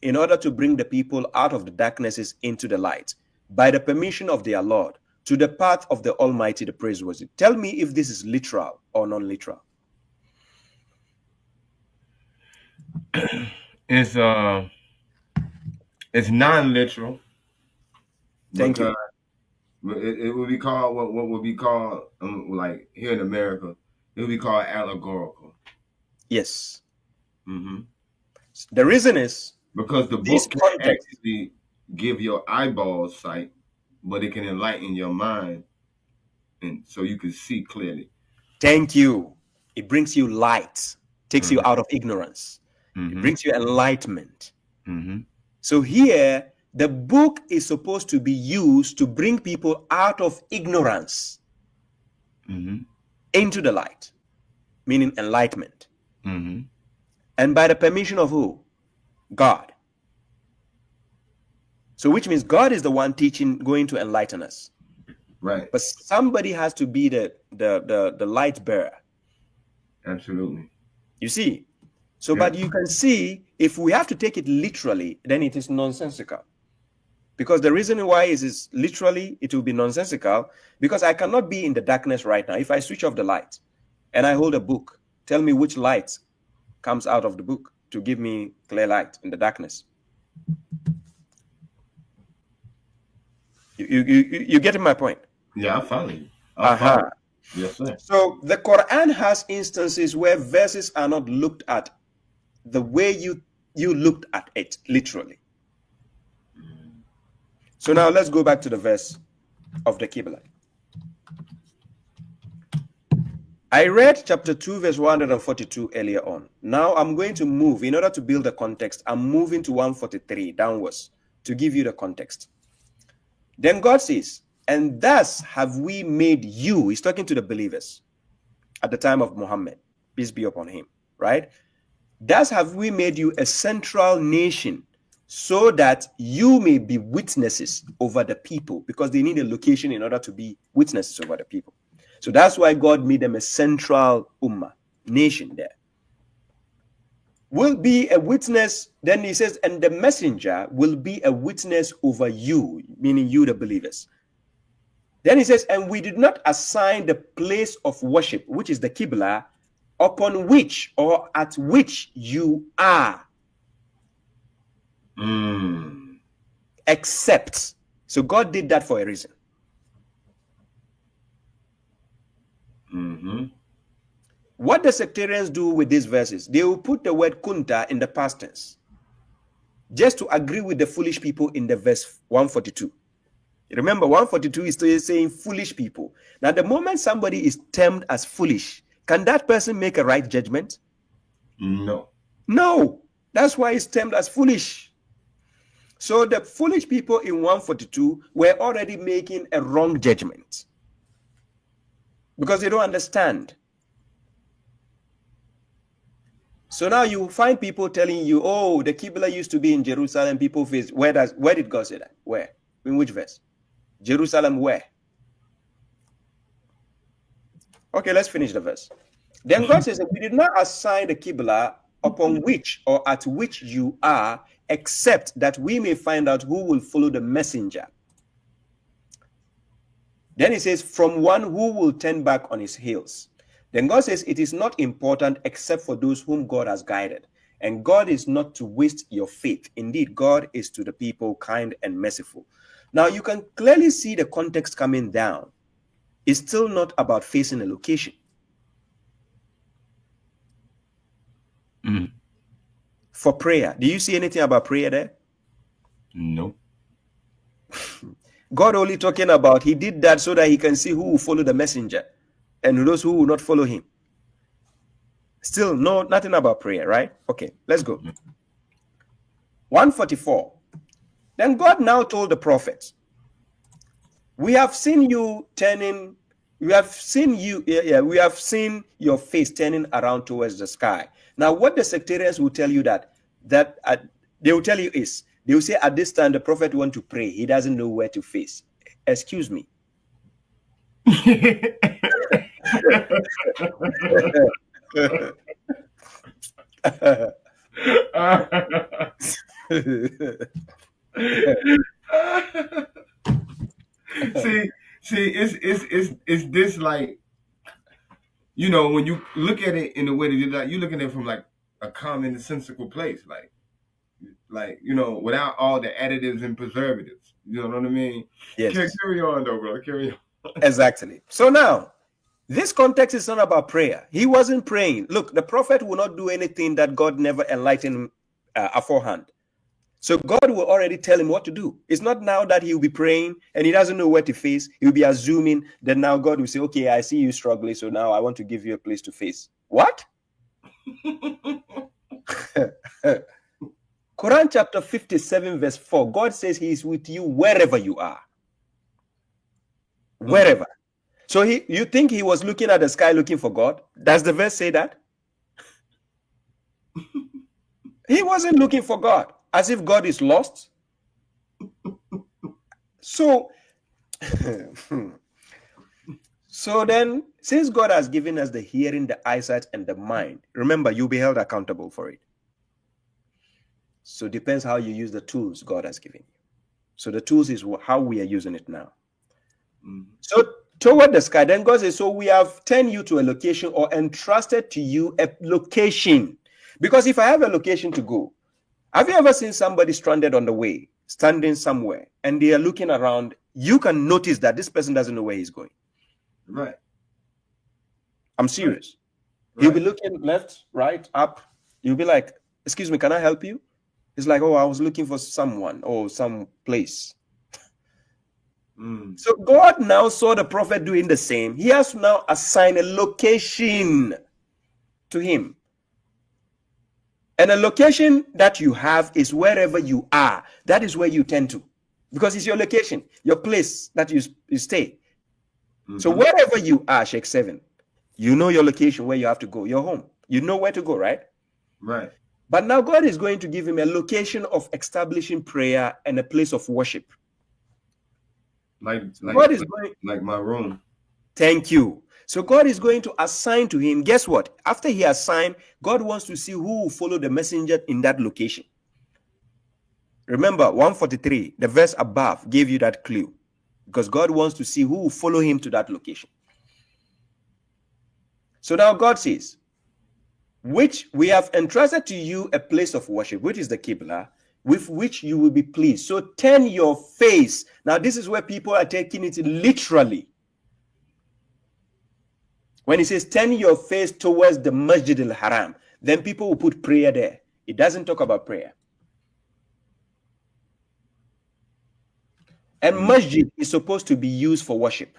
in order to bring the people out of the darknesses into the light, by the permission of their Lord, to the path of the Almighty, the praiseworthy. Tell me if this is literal or non-literal. It's it's non-literal Thank because you. it would be called what would be called like here in America, it would be called allegorical. Yes. Mm-hmm. The reason is Because the this book can't context. actually give your eyeballs sight, but it can enlighten your mind, and so you can see clearly. Thank you. It brings you light, takes you Mm-hmm. out of ignorance. It Mm-hmm. brings you enlightenment. Mm-hmm. So here, the book is supposed to be used to bring people out of ignorance Mm-hmm. into the light, meaning enlightenment. Mm-hmm. And by the permission of who? God. So which means God is the one teaching, going to enlighten us. Right. But somebody has to be the light bearer. Absolutely. You see? So, Yeah. but you can see, if we have to take it literally, then it is nonsensical. Because the reason why is literally, it will be nonsensical, because I cannot be in the darkness right now. If I switch off the light and I hold a book, tell me which light comes out of the book to give me clear light in the darkness. You getting my point? Yeah, I follow you. I follow you. Yes, sir. So the Quran has instances where verses are not looked at the way you looked at it, literally. So now let's go back to the verse of the Qibla. I read chapter 2, verse 142 earlier on. Now I'm going to move, in order to build the context, I'm moving to 143 downwards to give you the context. Then God says, and thus have we made you, he's talking to the believers at the time of Muhammad, peace be upon him, right? Thus have we made you a central nation so that you may be witnesses over the people, because they need a location in order to be witnesses over the people. So that's why God made them a central ummah, nation there. Will be a witness, then he says, and the messenger will be a witness over you, meaning you, the believers. Then he says, and we did not assign the place of worship, which is the Qibla, upon which or at which you are. Except. So God did that for a reason. Mm-hmm. What the sectarians do with these verses, they will put the word kunta in the past tense, just to agree with the foolish people in the verse 142. Remember, 142 is still saying foolish people. Now, the moment somebody is termed as foolish, can that person make a right judgment? No. No. That's why it's termed as foolish. So the foolish people in 142 were already making a wrong judgment because they don't understand. So now you find people telling you, oh, the Qibla used to be in Jerusalem, people face. Where did God say that? Where? In which verse? Jerusalem where? Okay, let's finish the verse. Then God says, we did not assign the Qibla upon which or at which you are, except that we may find out who will follow the messenger. Then he says, from one who will turn back on his heels. Then God says, it is not important except for those whom God has guided. And God is not to waste your faith. Indeed, God is to the people kind and merciful. Now, you can clearly see the context coming down. It's still not about facing a location. For prayer, do you see anything about prayer there? No. God only talking about he did that so that he can see who will follow the messenger and those who will not follow him. Still, no, nothing about prayer, right? Okay, let's go. 144. Then God now told the prophets, we have seen you turning, we have seen your face turning around towards the sky. Now, what the sectarians will tell you they will tell you is, they will say at this time the prophet want to pray. He doesn't know where to face. Excuse me. see, it's this like, when you look at it in the way that you're looking at it from like a commonsensical place, like like, you know, without all the additives and preservatives. You know what I mean? Yes. Carry on though, bro. Carry on. Exactly. So now, this context is not about prayer. He wasn't praying. Look, the prophet will not do anything that God never enlightened him aforehand. So God will already tell him what to do. It's not now that he'll be praying and he doesn't know where to face. He'll be assuming that now God will say, okay, I see you struggling, so now I want to give you a place to face. What? Quran chapter 57 verse 4, God says he is with you wherever you are. Wherever. So you think he was looking at the sky looking for God? Does the verse say that? He wasn't looking for God, as if God is lost. So, so then, since God has given us the hearing, the eyesight, and the mind, remember, you'll be held accountable for it. So it depends how you use the tools God has given you. So the tools is how we are using it now. So toward the sky, then God says, so we have turned you to a location or entrusted to you a location. Because if I have a location to go, have you ever seen somebody stranded on the way, standing somewhere, and they are looking around? You can notice that this person doesn't know where he's going. Right. I'm serious. Right. He'll be looking left, right, up. You'll be like, excuse me, can I help you? It's like, oh, I was looking for someone or some place. So God now saw the prophet doing the same. He has now assigned a location to him. And a location that you have is wherever you are. That is where you tend to. Because it's your location, your place that you stay. So wherever you are, Sheikh 7, you know your location where you have to go, your home. You know where to go, right? Right. But now God is going to give him a location of establishing prayer and a place of worship. Like my room. Thank you. So God is going to assign to him. Guess what? After he assigned, God wants to see who will follow the messenger in that location. Remember, 143, the verse above gave you that clue. Because God wants to see who will follow him to that location. So now God says, which we have entrusted to you a place of worship, which is the Qibla, with which you will be pleased. So turn your face. Now, this is where people are taking it literally. When he says, turn your face towards the Masjid al-Haram, then people will put prayer there. It doesn't talk about prayer. And masjid is supposed to be used for worship.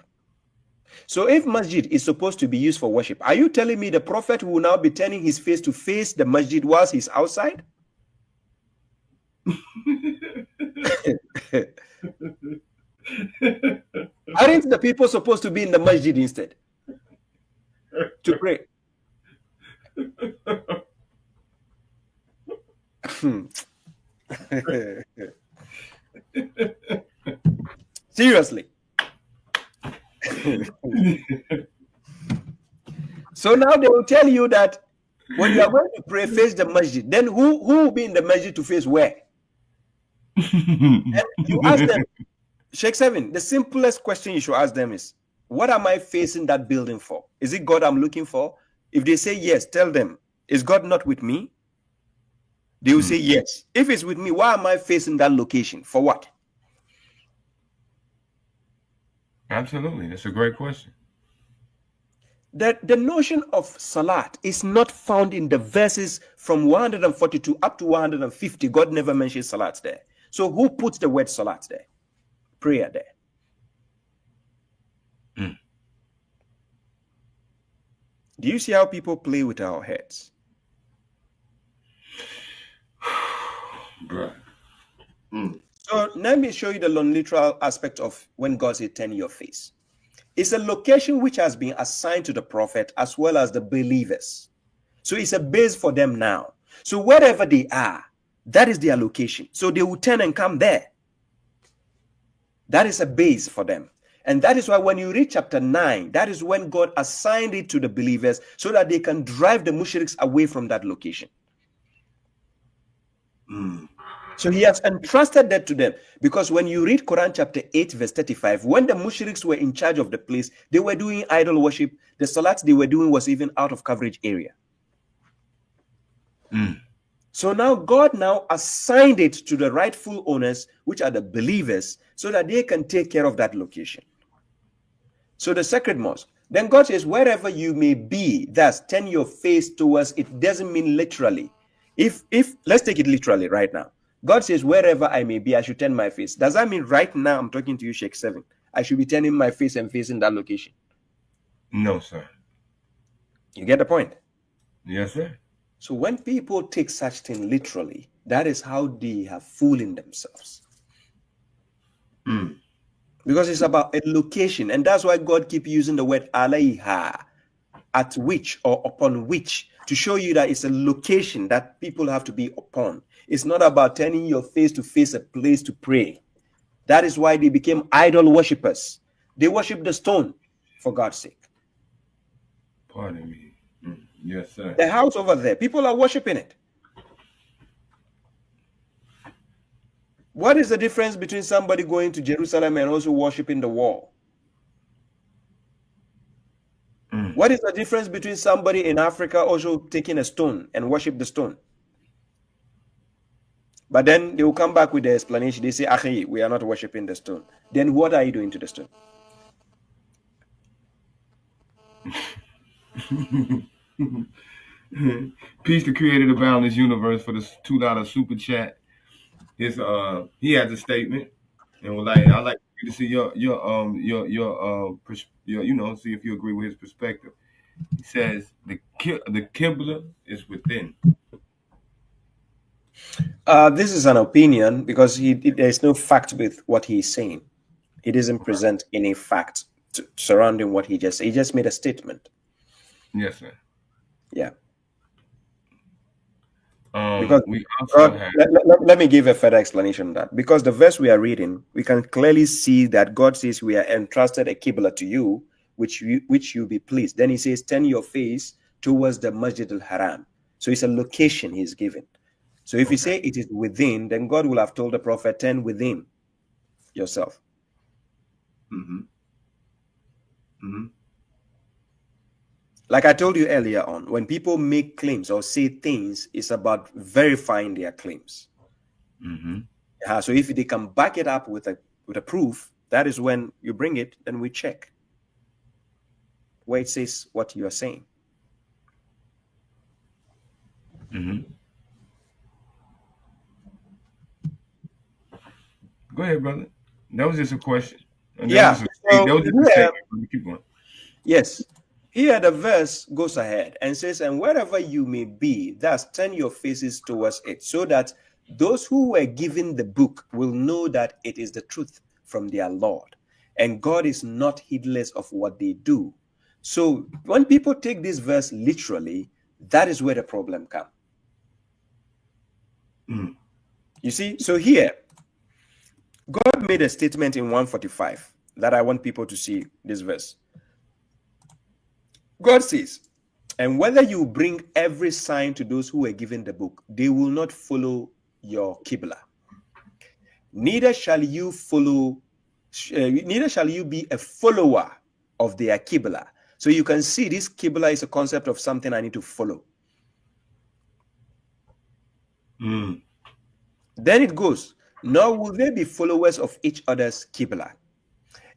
So if masjid is supposed to be used for worship, are you telling me the prophet will now be turning his face to face the masjid whilst he's outside? Aren't the people supposed to be in the masjid instead to pray? Seriously. So now they will tell you that when you are going to pray, face the masjid. Then who will be in the masjid to face where? And you ask them, Sheikh 7, the simplest question you should ask them is, what am I facing that building for? Is it God I'm looking for? If they say yes, tell them, is God not with me? They will say yes. If it's with me, why am I facing that location? For what? Absolutely. That's a great question. The notion of salat is not found in the verses from 142 up to 150. God never mentions salat there. So who puts the word salat there? Prayer there. Do you see how people play with our heads? Bruh. So let me show you the non-literal aspect of when God said turn your face. It's a location which has been assigned to the prophet as well as the believers. So it's a base for them now. So wherever they are, that is their location. So they will turn and come there. That is a base for them. And that is why when you read chapter 9, that is when God assigned it to the believers so that they can drive the mushriks away from that location. So he has entrusted that to them, because when you read Quran chapter 8 verse 35, when the mushriks were in charge of the place, they were doing idol worship. The salat they were doing was even out of coverage area. So now God now assigned it to the rightful owners, which are the believers, so that they can take care of that location. So the sacred mosque. Then God says, wherever you may be, thus turn your face towards it. Doesn't mean literally. If let's take it literally right now. God says, wherever I may be, I should turn my face. Does that mean right now I'm talking to you, Sheikh 7? I should be turning my face and facing that location? No, sir. You get the point? Yes, sir. So when people take such thing literally, that is how they have fooling themselves. Because it's about a location, and that's why God keep using the word alayha, at which or upon which, to show you that it's a location that people have to be upon. It's not about turning your face to face a place to pray. That is why they became idol worshippers. They worship the stone, for God's sake. Pardon me. Yes, sir. The house over there, people are worshiping it. What is the difference between somebody going to Jerusalem and also worshiping the wall? What is the difference between somebody in Africa also taking a stone and worship the stone? But then they will come back with the explanation. They say, Akhi, we are not worshiping the stone. Then what are you doing to the stone? Peace to creator the boundless universe for the $2 super chat. His he has a statement, and I like you to see your see if you agree with his perspective. He says the Qibla is within. This is an opinion because there's no fact with what he's saying. He doesn't present any fact surrounding what he just said. He just made a statement. Yes, sir. Yeah. Because let me give a further explanation of that. Because the verse we are reading, we can clearly see that God says we are entrusted a Qibla to you, which you be pleased. Then he says, turn your face towards the Masjid al-Haram. So it's a location he's given. So if you say it is within, then God will have told the prophet, turn within yourself. Like I told you earlier on, when people make claims or say things, it's about verifying their claims. So if they can back it up with a proof, that is when you bring it, then we check where it says what you are saying. Go ahead, brother. That was just a question. Keep going. Yes. Here the verse goes ahead and says, and wherever you may be, thus turn your faces towards it, so that those who were given the book will know that it is the truth from their Lord. And God is not heedless of what they do. So when people take this verse literally, that is where the problem comes. You see, so here, God made a statement in 145 that I want people to see this verse. God says, and whether you bring every sign to those who were given the book, they will not follow your Qibla. Neither shall you be a follower of their Qibla. So you can see this Qibla is a concept of something I need to follow. Then it goes, nor will they be followers of each other's Qibla.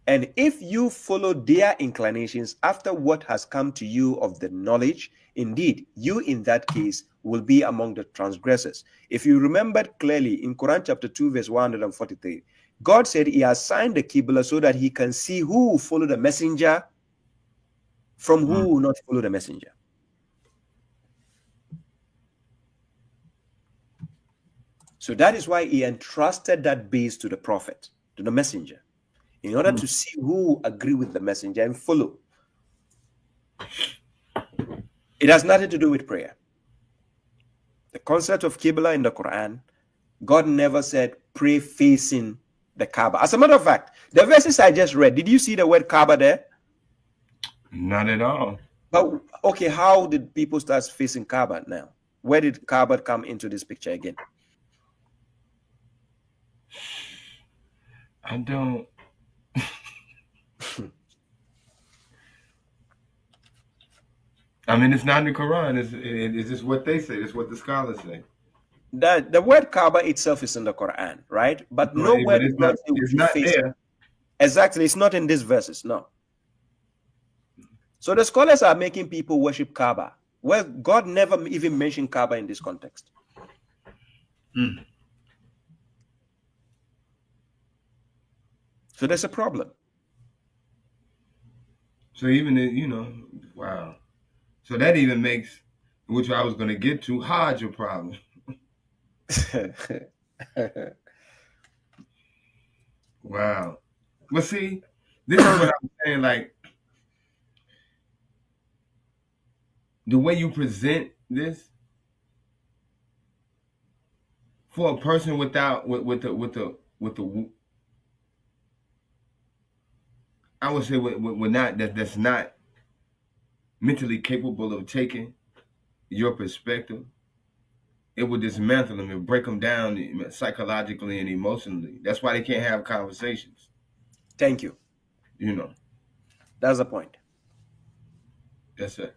And if you follow their inclinations after what has come to you of the knowledge, indeed, you in that case will be among the transgressors. If you remember clearly in Quran chapter 2, verse 143, God said he assigned the Qibla so that he can see who will follow the messenger from who will not follow the messenger. So that is why he entrusted that base to the prophet, to the messenger, in order to see who agree with the messenger and follow. It has nothing to do with prayer. The concept of Qibla in the Quran, God never said pray facing the Kaaba. As a matter of fact, the verses I just read, did you see the word Kaaba there? Not at all. But okay, how did people start facing Kaaba now? Where did Kaaba come into this picture again? I don't. I mean, it's not in the Quran. It's just what they say. It's what the scholars say. The word Kaaba itself is in the Quran, right? But nowhere But does God say we it's should not face it. there. Exactly, it's not in these verses, no. So the scholars are making people worship Kaaba. Well, God never even mentioned Kaaba in this context. Mm. So there's a problem. So even wow. So that even makes, which I was going to get to, hide your problem. Wow. But see, this is what I'm saying. Like the way you present this for a person without with the I would say with not that's not mentally capable of taking your perspective, it would dismantle them and break them down psychologically and emotionally. That's why they can't have conversations. Thank you. You know, That's the point. that's it.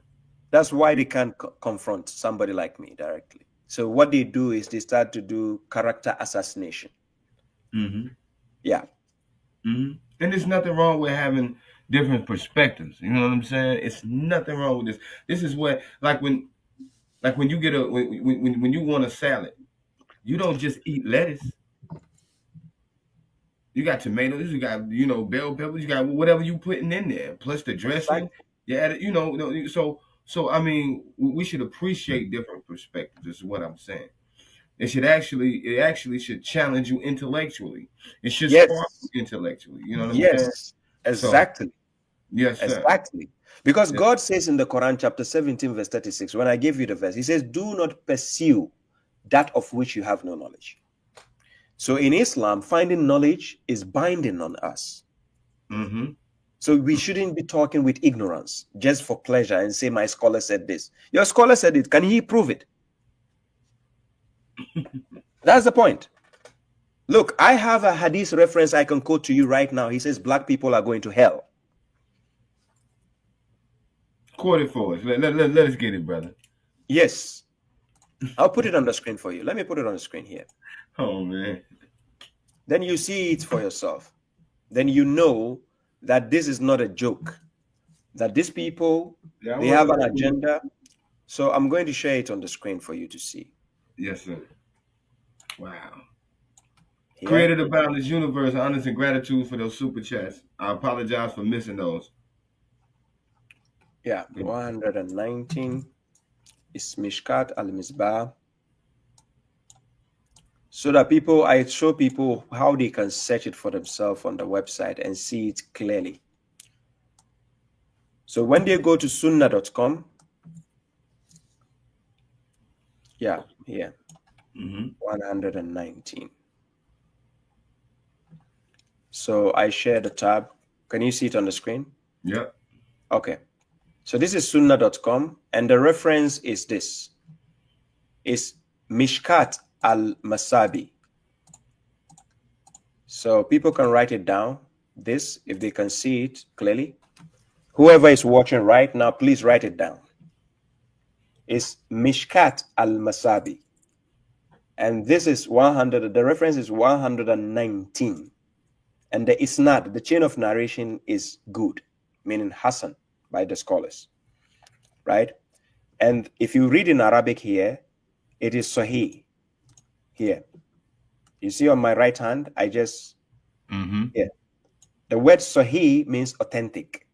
That's why they can't confront somebody like me directly. So what they do is they start to do character assassination. Mm-hmm. Yeah. Mm-hmm. And there's nothing wrong with having different perspectives. You know what I'm saying? It's nothing wrong with this. This is what when you get when you want a salad, you don't just eat lettuce. You got tomatoes, you got bell peppers, you got whatever you putting in there, plus the Like, dressing. Yeah, so I mean, we should appreciate different perspectives. Is what I'm saying. It actually should challenge you intellectually. It should spark yes. you intellectually. You know what I'm saying? Yes. So Exactly. yes, sir. Exactly. Because Yes. God says in the Quran, chapter 17, verse 36, when I gave you the verse, He says, do not pursue that of which you have no knowledge. So in Islam, finding knowledge is binding on us. Mm-hmm. So we shouldn't be talking with ignorance just for pleasure and say, my scholar said this. Your scholar said it. Can he prove it? That's the point. Look, I have a hadith reference I can quote to you right now. He says black people are going to hell. Quote it for us. Let us get it, brother. Yes. I'll put it on the screen for you. Let me put it on the screen here. Oh man. Then you see it for yourself. Then you know that this is not a joke. That these people, Yeah, they have an agenda. So I'm going to share it on the screen for you to see. Yes, sir. Wow. Here. Created a boundless universe, honors and gratitude for those super chats. I apologize for missing those. Yeah, 119 is Mishkat al-Misbah. So that I show people how they can search it for themselves on the website and see it clearly. So when they go to sunnah.com, yeah, here, 119. So I share the tab. Can you see it on the screen? Yep. Okay. So this is sunnah.com, and the reference is this. It's Mishkat al-Masabi. So people can write it down, this, if they can see it clearly. Whoever is watching right now, please write it down. It's Mishkat al-Masabi. And this is 100, the reference is 119. And the isnad, the chain of narration is good, meaning Hassan by the scholars, right? And if you read in Arabic here, it is Sahih here. You see on my right hand, I just, yeah. The word Sahih means authentic.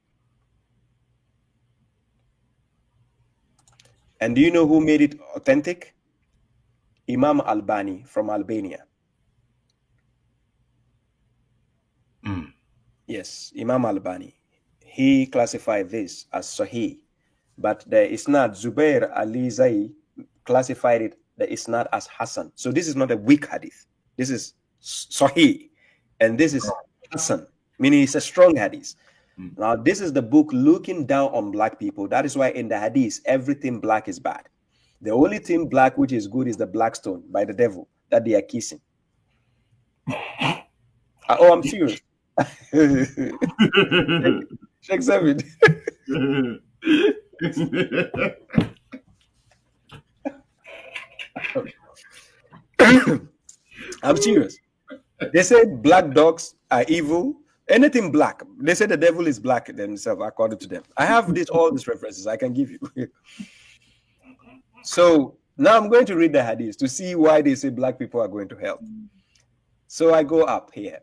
And do you know who made it authentic? Imam Albani from Albania. Yes, Imam Albani. He classified this as Sahih, but the Isnad Zubair Ali Zai classified it, the Isnad, as Hassan. So this is not a weak hadith. This is Sahih, and this is Hassan, meaning it's a strong hadith. Now, this is the book looking down on black people. That is why in the hadith, everything black is bad. The only thing black which is good is the black stone by the devil that they are kissing. Oh, I'm serious. Sheikh Seven. I'm serious. They say black dogs are evil. Anything black. They say the devil is black themselves, according to them. I have all these references I can give you. So now I'm going to read the hadith to see why they say black people are going to hell. So I go up here.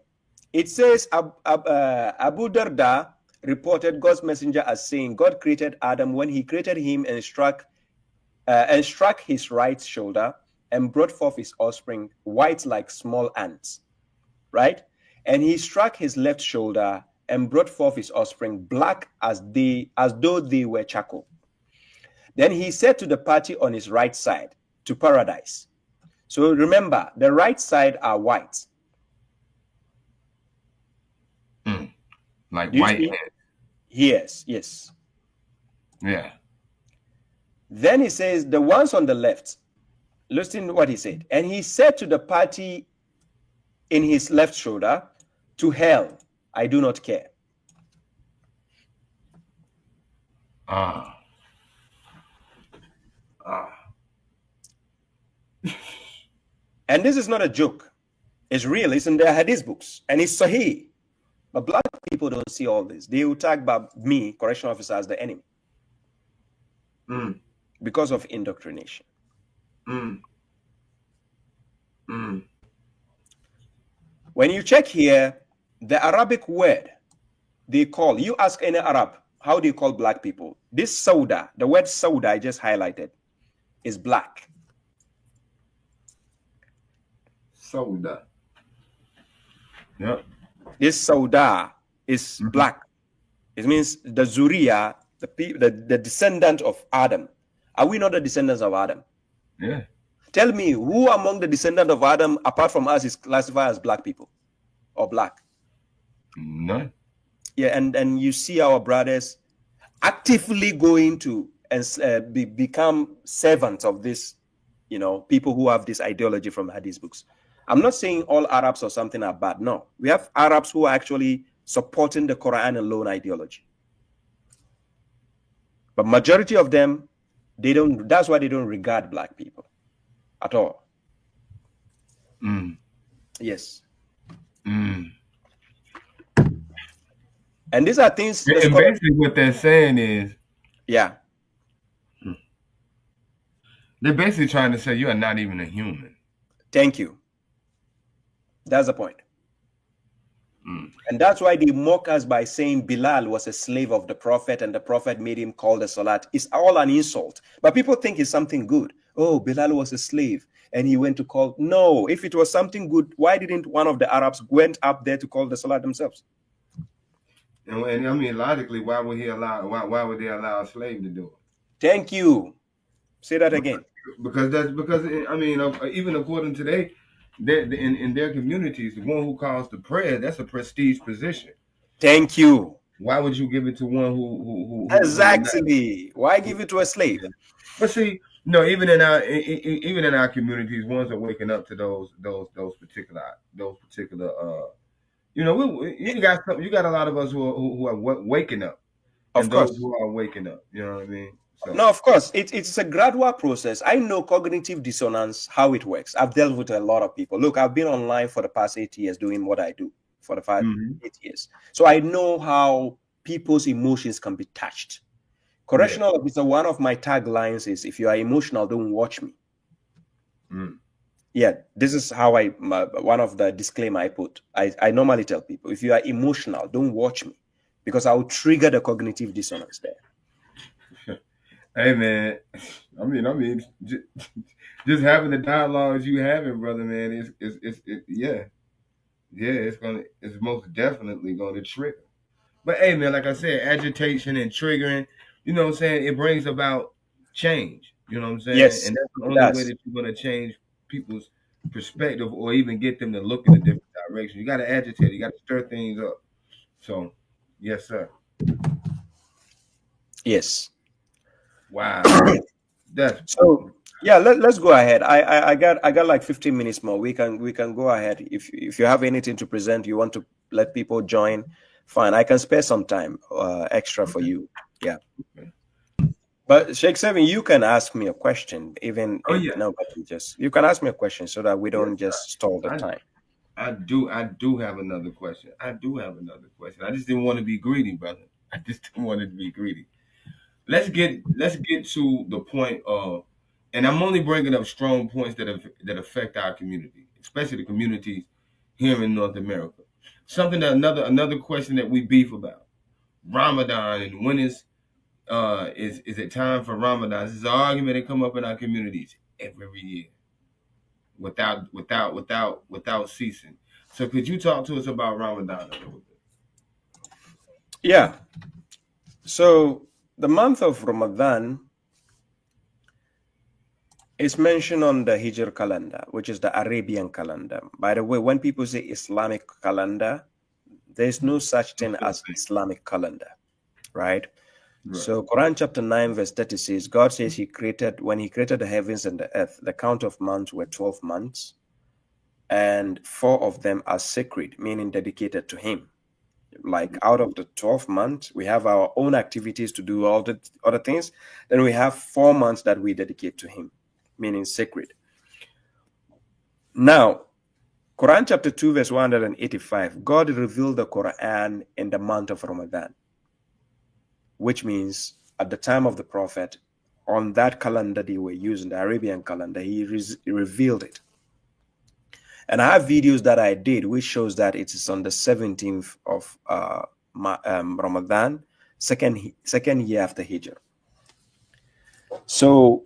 It says Abu Darda reported God's messenger as saying, God created Adam when he created him and struck his right shoulder and brought forth his offspring, white like small ants, right? And he struck his left shoulder and brought forth his offspring, black as though they were charcoal. Then he said to the party on his right side, to paradise. So remember, the right side are white. Like white. Yes. Yeah. Then he says, the ones on the left, listen to what he said. And he said to the party in his left shoulder, to hell, I do not care. And this is not a joke. It's real. It's in their hadith books. And it's sahih. But black people don't see all this. They will tag me, correctional officer, as the enemy. Because of indoctrination. When you check here, the Arabic word they call, you ask any Arab, how do you call black people? This Sauda, the word Sauda I just highlighted, is black. Sauda. Yep. This Sauda is black. It means the Zuriya, the descendant of Adam. Are we not the descendants of Adam? Yeah. Tell me, who among the descendants of Adam, apart from us, is classified as black people or black? None. Yeah, and you see our brothers actively going to and become servants of this, people who have this ideology from Hadith books. I'm not saying all Arabs or something are bad. No, we have Arabs who are actually supporting the Quran alone ideology. But majority of them, they don't. That's why they don't regard black people at all. Yes. And these are things. And basically, what they're saying is, yeah, they're basically trying to say you are not even a human. Thank you. That's the point. And that's why they mock us by saying Bilal was a slave of the Prophet and the Prophet made him call the Salat. It's all an insult. But people think it's something good. Oh, Bilal was a slave and he went to call. No, if it was something good, why didn't one of the Arabs went up there to call the Salat themselves? And I mean, logically, why would they allow a slave to do it? Thank you. Say that again. Because I mean, even according to in their communities, the one who calls the prayer, that's a prestige position. Thank you. Why would you give it to one who exactly? Why give it to a slave? But see, no, even in our communities, ones are waking up to those particular. You got a lot of us who are waking up, and those who are waking up. You know what I mean? So. No, of course, it's a gradual process. I know cognitive dissonance, how it works. I've dealt with a lot of people. Look, I've been online for the past 8 years doing what I do for the past 8 years. So I know how people's emotions can be touched. Correctional officer, one of my taglines is, if you are emotional, don't watch me. Yeah, this is how one of the disclaimer I put. I normally tell people, if you are emotional, don't watch me, because I will trigger the cognitive dissonance there. Hey man, I mean, just having the dialogues you having, brother, man, it's most definitely gonna trigger. But hey man, like I said, agitation and triggering, you know what I'm saying, it brings about change. You know what I'm saying? Yes, and that's the only way that you're gonna change people's perspective or even get them to look in a different direction. You gotta agitate, you gotta stir things up. So, yes, sir. Yes. Wow. So yeah, let's go ahead. I got like 15 minutes more. We can go ahead. If you have anything to present, you want to let people join, fine. I can spare some time extra for you. Yeah. But Sheikh Seven, you can ask me a question, even Oh if yeah, nobody just, you can ask me a question so that we yes, don't just stall the I time. I do have another question. I do have another question. I just didn't want to be greedy, brother. I just didn't want to be greedy. Let's get to the point of, and I'm only bringing up strong points that affect our community, especially the communities here in North America. Something that another question that we beef about Ramadan, and when is it time for Ramadan? This is an argument that come up in our communities every year without ceasing. So could you talk to us about Ramadan a little bit? Yeah. So the month of Ramadan is mentioned on the Hijr calendar, which is the Arabian calendar. By the way, when people say Islamic calendar, there's no such thing as Islamic calendar, right? Right. So Quran chapter 9, verse 30 says, God says when he created the heavens and the earth, the count of months were 12 months, and 4 of them are sacred, meaning dedicated to him. Like out of the 12 months, we have our own activities to do all the other things. Then we have 4 months that we dedicate to him, meaning sacred. Now, Quran chapter 2, verse 185, God revealed the Quran in the month of Ramadan, which means at the time of the Prophet, on that calendar they were using, the Arabian calendar, he revealed it. And I have videos that I did, which shows that it is on the 17th of Ramadan, second year after Hijr. So,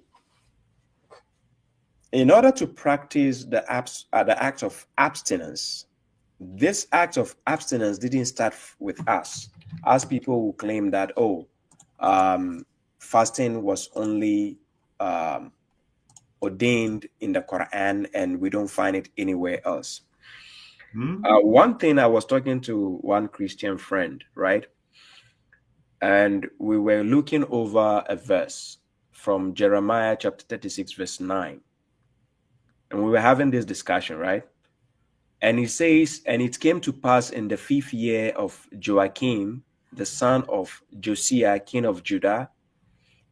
in order to practice the act of abstinence, this act of abstinence didn't start with us, as people who claim that fasting was only ordained in the Quran and we don't find it anywhere else. One thing, I was talking to one Christian friend, right? And we were looking over a verse from Jeremiah chapter 36, verse 9. And we were having this discussion, right? And he says, and it came to pass in the 5th year of Joachim, the son of Josiah, king of Judah,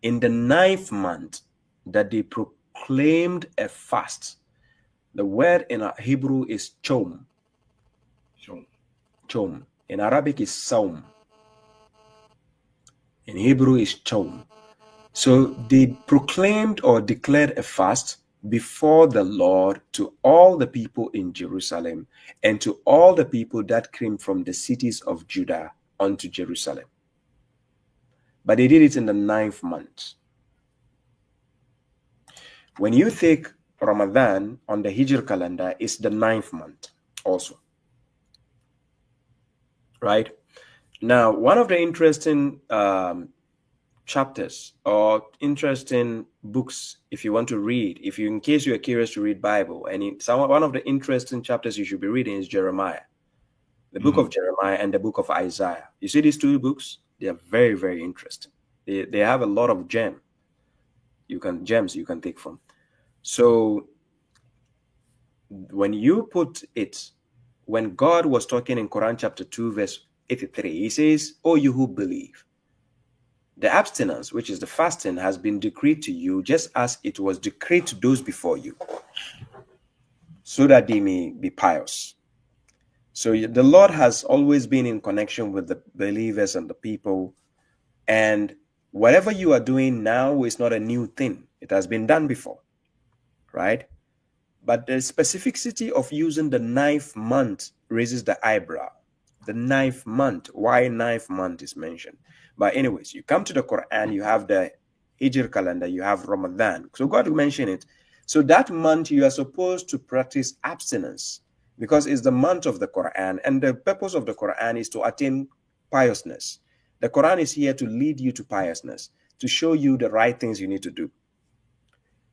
in the 9th month, that they proclaimed a fast. The word in Hebrew is chom. Chom. In Arabic is saum. In Hebrew is chom. So they proclaimed or declared a fast before the Lord to all the people in Jerusalem and to all the people that came from the cities of Judah unto Jerusalem. But they did it in the 9th month. When you take Ramadan on the Hijr calendar, it's the 9th month also. Right? Now, one of the interesting chapters or interesting books, if you want to read, in case you're curious to read Bible, and one of the interesting chapters you should be reading is Jeremiah, the book of Jeremiah and the book of Isaiah. You see these 2 books? They are very, very interesting. They have a lot of gems you can take from. So when you put it, when God was talking in Quran chapter 2, verse 83, he says, "Oh, you who believe, the abstinence, which is the fasting, has been decreed to you just as it was decreed to those before you, so that they may be pious." So the Lord has always been in connection with the believers and the people. And whatever you are doing now is not a new thing. It has been done before, right? But the specificity of using the 9th month raises the eyebrow. The 9th month, why 9th month is mentioned. But anyways, you come to the Quran, you have the Hijr calendar, you have Ramadan. So God mentioned it. So that month you are supposed to practice abstinence because it's the month of the Quran. And the purpose of the Quran is to attain piousness. The Quran is here to lead you to piousness, to show you the right things you need to do.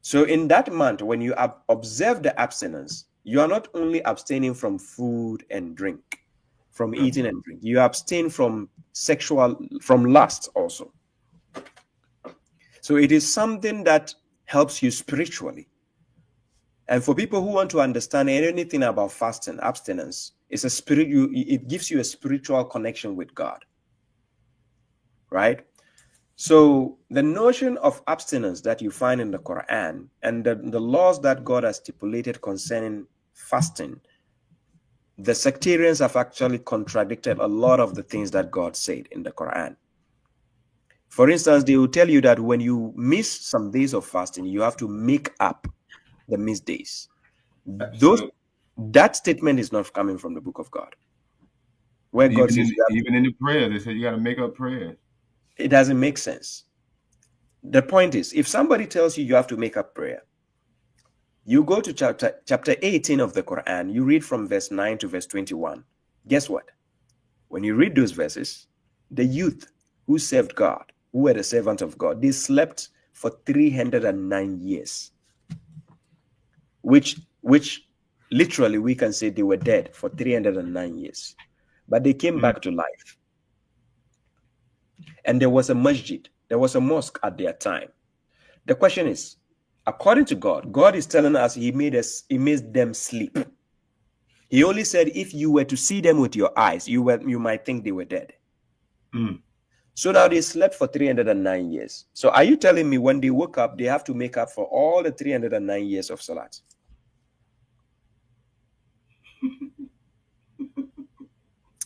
So in that month, when you observe the abstinence, you are not only abstaining from food and drink, from eating and drink, you abstain from lust also. So it is something that helps you spiritually. And for people who want to understand anything about fasting, abstinence, it gives you a spiritual connection with God, right? So the notion of abstinence that you find in the Quran and the laws that God has stipulated concerning fasting, the sectarians have actually contradicted a lot of the things that God said in the Quran. For instance, they will tell you that when you miss some days of fasting, you have to make up the missed days. That statement is not coming from the book of God. Where God says even in the prayer, they say you got to make up prayers. It doesn't make sense. The point is, if somebody tells you have to make up prayer, you go to chapter 18 of the Quran, you read from verse 9 to verse 21. Guess what? When you read those verses, the youth who served God, who were the servants of God, they slept for 309 years, which literally we can say they were dead for 309 years. But they came back to life. And there was a masjid, there was a mosque at their time. The question is, according to God, God is telling us he made them sleep. He only said if you were to see them with your eyes, you might think they were dead. So now they slept for 309 years. So are you telling me when they woke up, they have to make up for all the 309 years of salat?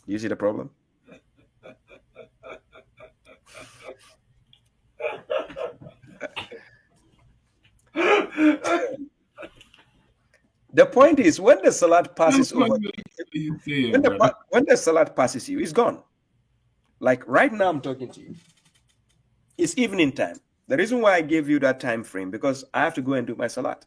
You see the problem? The point is, when the salat passes over, when the salat passes you, it's gone. Like right now, I'm talking to you. It's evening time. The reason why I gave you that time frame, because I have to go and do my salat.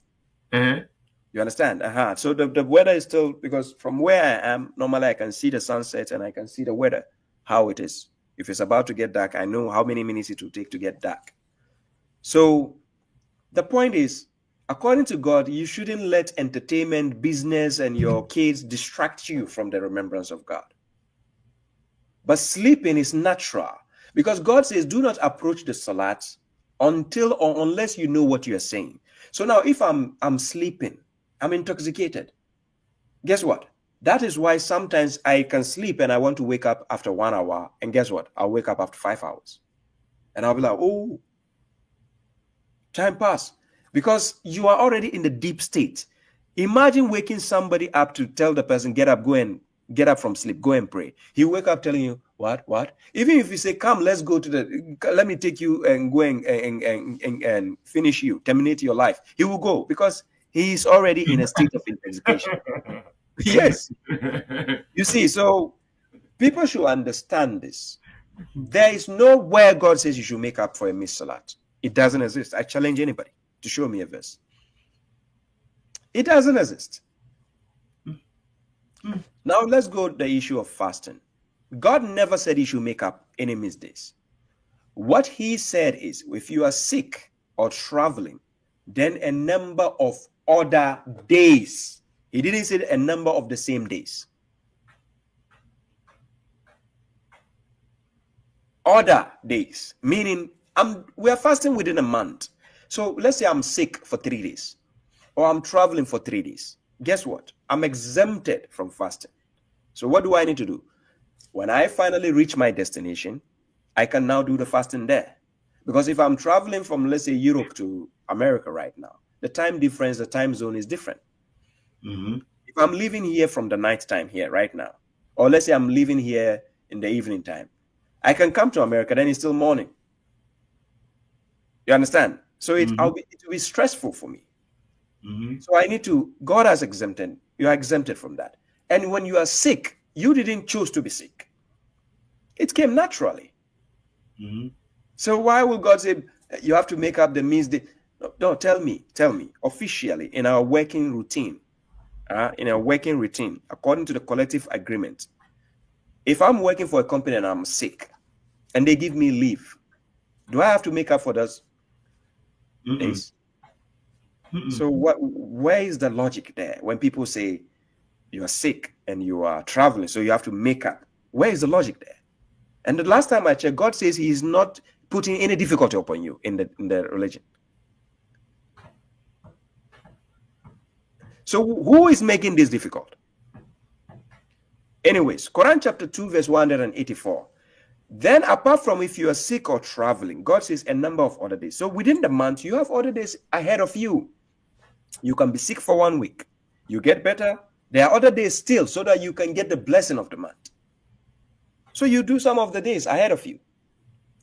You understand? So the weather is still, because from where I am, normally I can see the sunset and I can see the weather, how it is. If it's about to get dark, I know how many minutes it will take to get dark. So the point is, according to God, you shouldn't let entertainment, business, and your kids distract you from the remembrance of God. But sleeping is natural, because God says, do not approach the salat until or unless you know what you are saying. So now if I'm sleeping, I'm intoxicated. Guess what? That is why sometimes I can sleep and I want to wake up after 1 hour. And guess what? I'll wake up after 5 hours. And I'll be like, oh, time passed. Because you are already in the deep state. Imagine waking somebody up to tell the person, get up, get up from sleep, go and pray. He wake up telling you, what? Even if you say, come, let's go let me take you and go and finish you, terminate your life. He will go because he is already in a state of intoxication. Yes. You see, so people should understand this. There is nowhere God says you should make up for a missed salat. It doesn't exist. I challenge anybody to show me a verse. It doesn't exist. Now let's go to the issue of fasting. God never said you should make up any missed days. What he said is, if you are sick or traveling, then a number of other days. He didn't say a number of the same days. Other days, meaning we are fasting within a month. So let's say I'm sick for 3 days, or I'm traveling for 3 days. Guess what? I'm exempted from fasting. So what do I need to do? When I finally reach my destination, I can now do the fasting there. Because if I'm traveling from, let's say, Europe to America right now, the time difference, the time zone is different. If I'm leaving here from the night time here right now, or let's say I'm leaving here in the evening time, I can come to America, then it's still morning. You understand? So it will be stressful for me. So I need to, God has exempted, you are exempted from that. And when you are sick, you didn't choose to be sick. It came naturally. So why will God say you have to make up the missed day? No, tell me, officially in our working routine, according to the collective agreement, if I'm working for a company and I'm sick and they give me leave, do I have to make up for those days? So where is the logic there when people say you are sick and you are traveling, so you have to make up? Where is the logic there? And the last time I checked, God says he is not putting any difficulty upon you in the religion. So who is making this difficult? Anyways, Quran chapter 2 verse 184. Then, apart from if you are sick or traveling, God says a number of other days. So within the month, you have other days ahead of you. You can be sick for 1 week. You get better. There are other days still so that you can get the blessing of the month. So you do some of the days ahead of you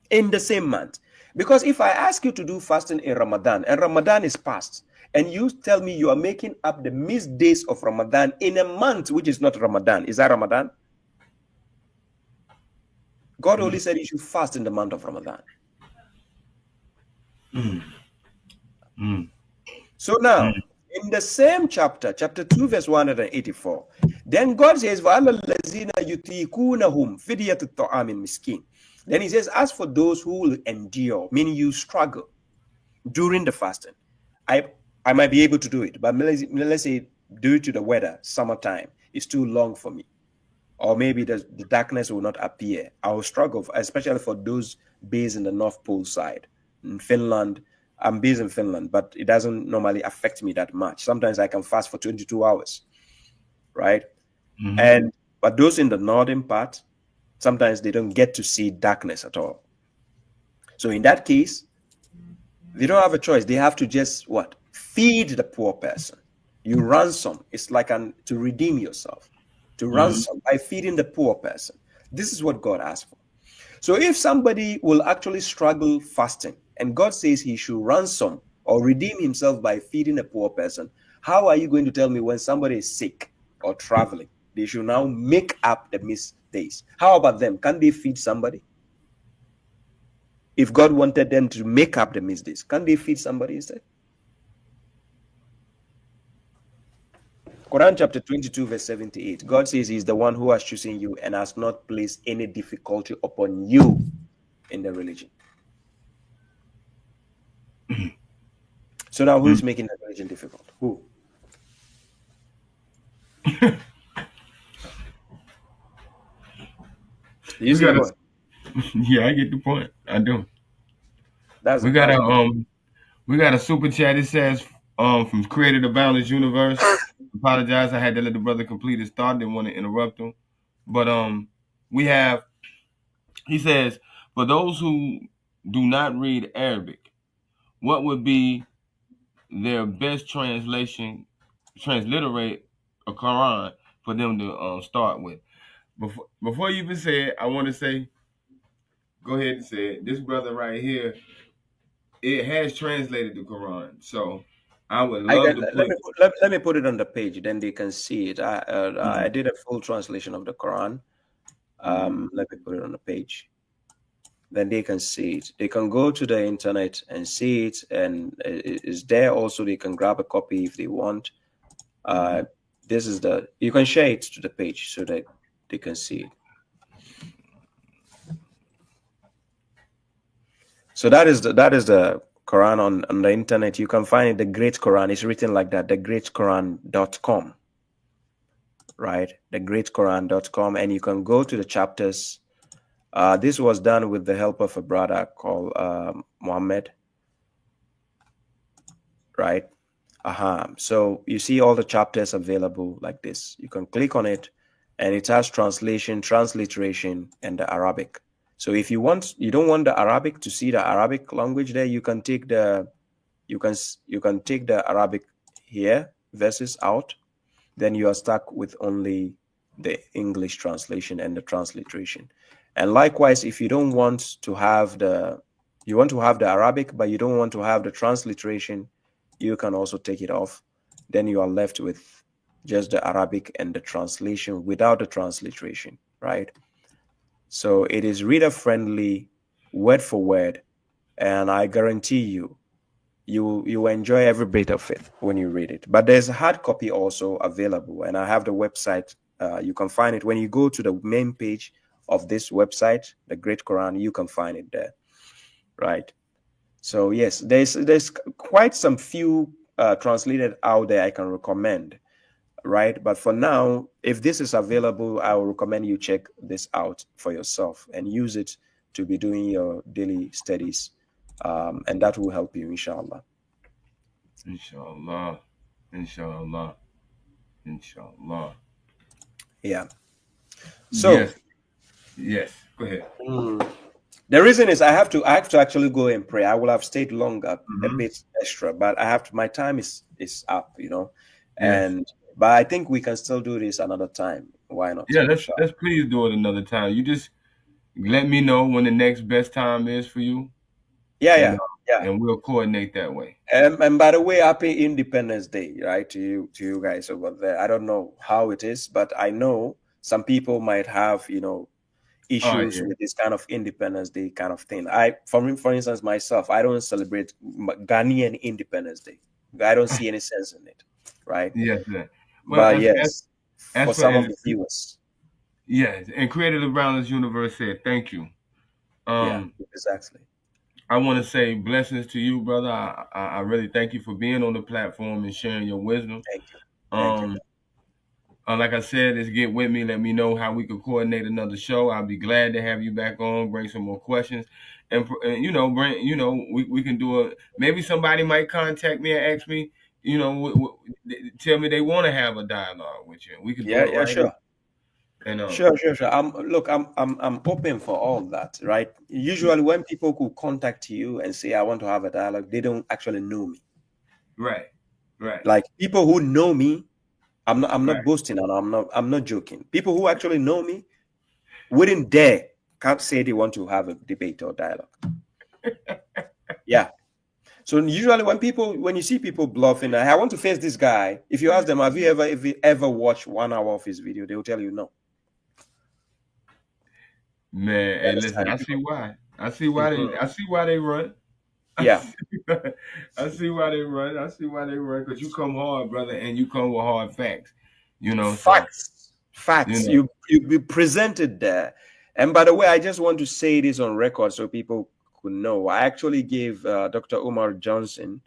in the same month. Because if I ask you to do fasting in Ramadan, and Ramadan is past, and you tell me you are making up the missed days of Ramadan in a month which is not Ramadan, is that Ramadan? God only said you should fast in the month of Ramadan. So now, in the same chapter 2, verse 184, then God says, وَعَلَى الَّذِينَ يُطِيقُونَهُمْ فِدْيَةُ الطَّعَامِ الْمِسْكِينِ. Then he says, as for those who will endure, meaning you struggle during the fasting, I might be able to do it, but let's say due to the weather, summertime, it's too long for me. Or maybe the darkness will not appear. I will struggle, especially for those based in the North Pole side. In Finland, I'm based in Finland, but it doesn't normally affect me that much. Sometimes I can fast for 22 hours, right? But those in the northern part, sometimes they don't get to see darkness at all. So in that case, they don't have a choice. They have to just what? Feed the poor person. You ransom. It's like to redeem yourself. To ransom by feeding the poor person. This is what God asked for. So if somebody will actually struggle fasting, and God says he should ransom or redeem himself by feeding a poor person, how are you going to tell me when somebody is sick or traveling, they should now make up the missed days? How about them? Can they feed somebody? If God wanted them to make up the missed days, can they feed somebody instead? Quran chapter 22, verse 78. God says he's the one who has chosen you and has not placed any difficulty upon you in the religion. So now who is making the religion difficult? Who? You see the point? Yeah, I get the point. I do. That's We got a super chat. It says from Creator to Boundless Universe. Apologize, I had to let the brother complete his thought. Didn't want to interrupt him. But we have. He says, for those who do not read Arabic, what would be their best transliterate a Quran for them to start with? Before you even say it, I want to say, go ahead and say it. This brother right here, it has translated the Quran, so I would love to put. Let me put it on the page, then they can see it. I did a full translation of the Quran. Let me put it on the page. Then they can see it. They can go to the internet and see it, and it's there also. They can grab a copy if they want. This is you can share it to the page so that they can see it. So that is the Quran on the internet. You can find it, the Great Quran. It's written like that, thegreatquran.com. Right? Thegreatquran.com. And you can go to the chapters. This was done with the help of a brother called Muhammad. Right? So you see all the chapters available like this. You can click on it, and it has translation, transliteration, and the Arabic. So if you don't want the Arabic to see the Arabic language there, you can take the Arabic here verses out. Then you are stuck with only the English translation and the transliteration. And likewise, if you don't want to have you want to have the Arabic, but you don't want to have the transliteration, you can also take it off. Then you are left with just the Arabic and the translation without the transliteration, right? So it is reader friendly, word for word, and I guarantee you will enjoy every bit of it when you read it. But there's a hard copy also available, and I have the website. You can find it when you go to the main page of this website, the Great Quran. You can find it there, right? So yes, there's quite some few translated out there I can recommend, right? But for now, if this is available, I will recommend you check this out for yourself and use it to be doing your daily studies, and that will help you, inshallah. Inshallah, inshallah, inshallah. Yeah. So yes. Yes. Go ahead. Mm. The reason is I have to actually go and pray. I will have stayed longer, a Hmm. bit extra, but I have to. My time is up, Yes. and but I think we can still do this another time. Why not? Yeah. Let's Sure. let's please do it another time. You just let me know when the next best time is for you, Yeah, and yeah, yeah. we'll coordinate that way. And by the way, happy Independence Day, right? To you guys over there. I don't know how it is, but I know some people might have, Oh issues yeah. with this kind of Independence Day kind of thing. For instance, myself, I don't celebrate Ghanaian Independence Day. I don't see any sense in it, right? Yes. Yeah. Well, But yes, as for for some of the viewers, yes, and Creative Around This Universe said thank you. yeah, Um, exactly. I want to say blessings to you, brother. I really thank you for being on the platform and sharing your wisdom. Thank you, thank you. Um, like I said, just get with me. Let me know how we could coordinate another show. I'll be glad to have you back on. Bring some more questions, and bring we can do a maybe somebody might contact me and ask me. Tell me they want to have a dialogue with you. We could do Yeah, it yeah, right sure. here. And Sure. I'm open for all that, right? Usually, when people could contact you and say, "I want to have a dialogue," they don't actually know me. right, right, Like people who know me, I'm right. not boasting and I'm not joking. People who actually know me wouldn't dare can't say they want to have a debate or dialogue. Yeah. So usually when you see people bluffing, I want to face this guy. If you ask them, have you ever watched 1 hour of his video, they will tell you no. Man, You hey, listen, understand? I see why. I see why they. Mhm. I see why they run. I Yeah. see, I see why they run. I see why they run because you come hard, brother, and you come with hard facts. So Facts. You presented there. And by the way, I just want to say this on record so people could know. I actually gave Dr. Umar Johnson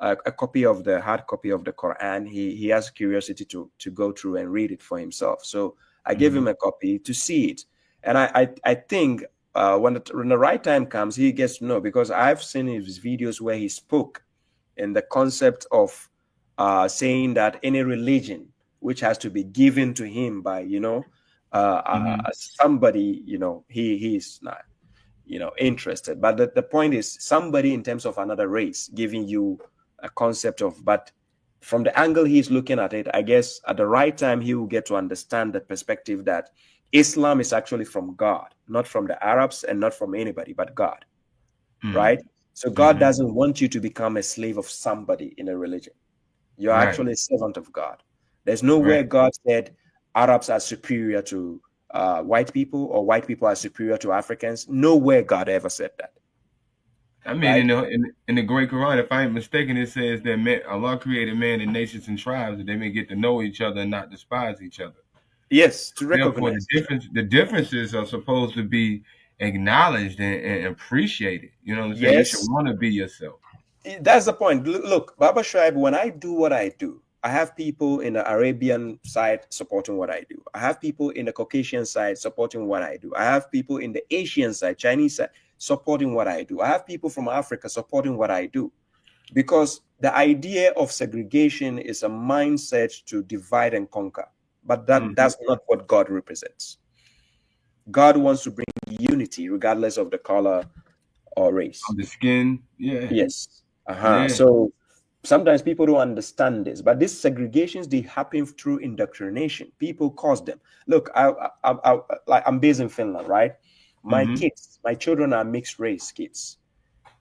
a copy of the hard copy of the Quran. He has curiosity to go through and read it for himself. So I gave him Mhm. a copy to see it. And I think when the right time comes, he gets to know because I've seen his videos where he spoke in the concept of saying that any religion which has to be given to him by Mhm. somebody, he's not interested. But the point is somebody in terms of another race giving you a concept of, but from the angle he's looking at it, I guess at the right time he will get to understand the perspective that Islam is actually from God, not from the Arabs and not from anybody but God, right? Mhm. So God Mhm. doesn't want you to become a slave of somebody in a religion. You're Right. actually a servant of God. There's Right. nowhere God said Arabs are superior to white people or white people are superior to Africans. Nowhere God ever said that, I mean, right? in the Great Quran, if I ain't mistaken, it says that Allah created man in nations and tribes that they may get to know each other and not despise each other. Yes, to Therefore, recognize each other. the differences are supposed to be acknowledged and appreciated. You know what I'm saying? You should Yes, want to be yourself. that's the point. Look, Baba Shaib, when I do what I do, I have people in the Arabian side supporting what I do. I have people in the Caucasian side supporting what I do. I have people in the Asian side, Chinese side, supporting what I do. I have people from Africa supporting what I do. Because the idea of segregation is a mindset to divide and conquer. But Mhm. that's not what God represents. God wants to bring unity regardless of the color or race. Of the skin, yeah, Yes. yeah. So sometimes people don't understand this, but these segregations they happen through indoctrination. People cause them. Look, I'm based in Finland, right? My Hmm. kids, my children are mixed race kids.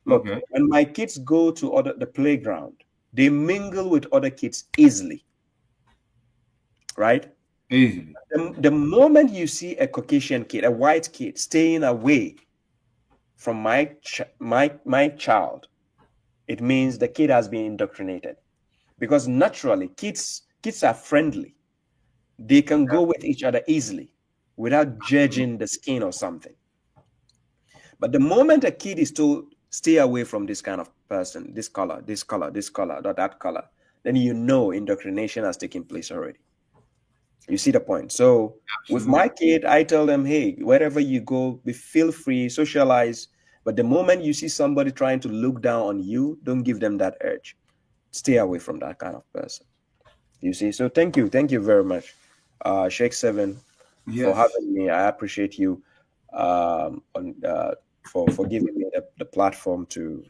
Look, Okay, when my kids go to the playground, they mingle with other kids easily, right? easily. The moment you see a Caucasian kid, a white kid, staying away from my child, it means the kid has been indoctrinated. Because naturally, kids are friendly. They can go with each other easily without judging the skin or something. But the moment a kid is told, stay away from this kind of person, this color, this color, this color, that color, then you know indoctrination has taken place already. You see the point? So with Absolutely. my kid, I tell them, hey, wherever you go, feel free, socialize. But the moment you see somebody trying to look down on you, don't give them that urge. Stay away from that kind of person. You see? So thank you very much, Sheikh Seven, for Yes. having me. I appreciate you. for giving me the platform to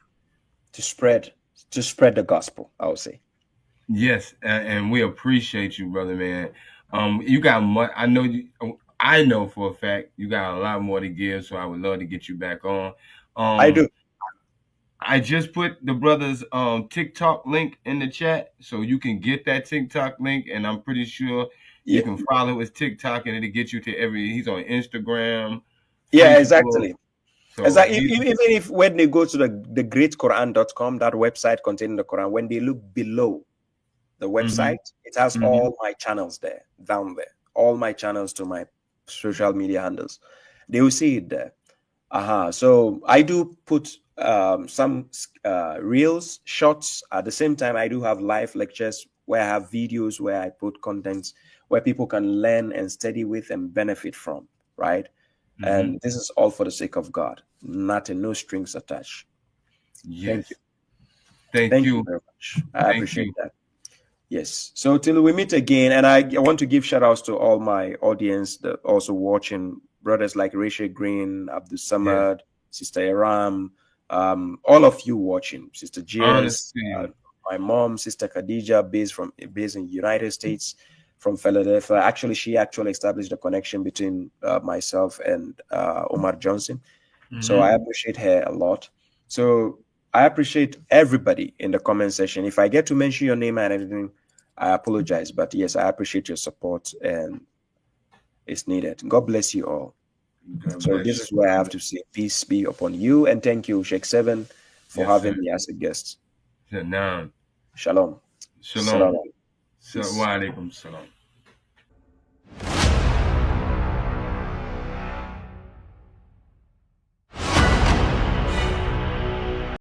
spread the gospel, I would say. Yes, and we appreciate you, brother, man. You got much. I know you. I know for a fact you got a lot more to give. So I would love to get you back on. I do. I just put the brother's TikTok link in the chat, so you can get that TikTok link, and I'm pretty sure you can follow his TikTok, and it'll get you to he's on Instagram, Yeah, Facebook. exactly. So even if when they go to the greatkoran.com, that website containing the Quran, when they look below the website, it has all my channels there, down there, all my channels to my social media handles. They will see it there. So I do put some reels, shorts. At the same time, I do have live lectures where I have videos where I put contents where people can learn and study with and benefit from, right? And this is all for the sake of God, no strings attached. Yes. Thank you very much. I appreciate that. Yes. So till we meet again, and I want to give shout outs to all my audience that also watching, brothers like Rachel Green, Abdul Samad, Sister Aram, all of you watching, Sister Jess, my mom, Sister Khadija, based in United States, from Philadelphia. Actually, she established a connection between myself and Omar Johnson. So I appreciate her a lot. So I appreciate everybody in the comment section. If I get to mention your name and everything, I apologize. But yes, I appreciate your support and it's needed. God bless you all. This is where I have to say peace be upon you. And thank you, Sheikh Seven, for having me as a guest. Shalom. Shalom. Shalom. Wa alaikum salam.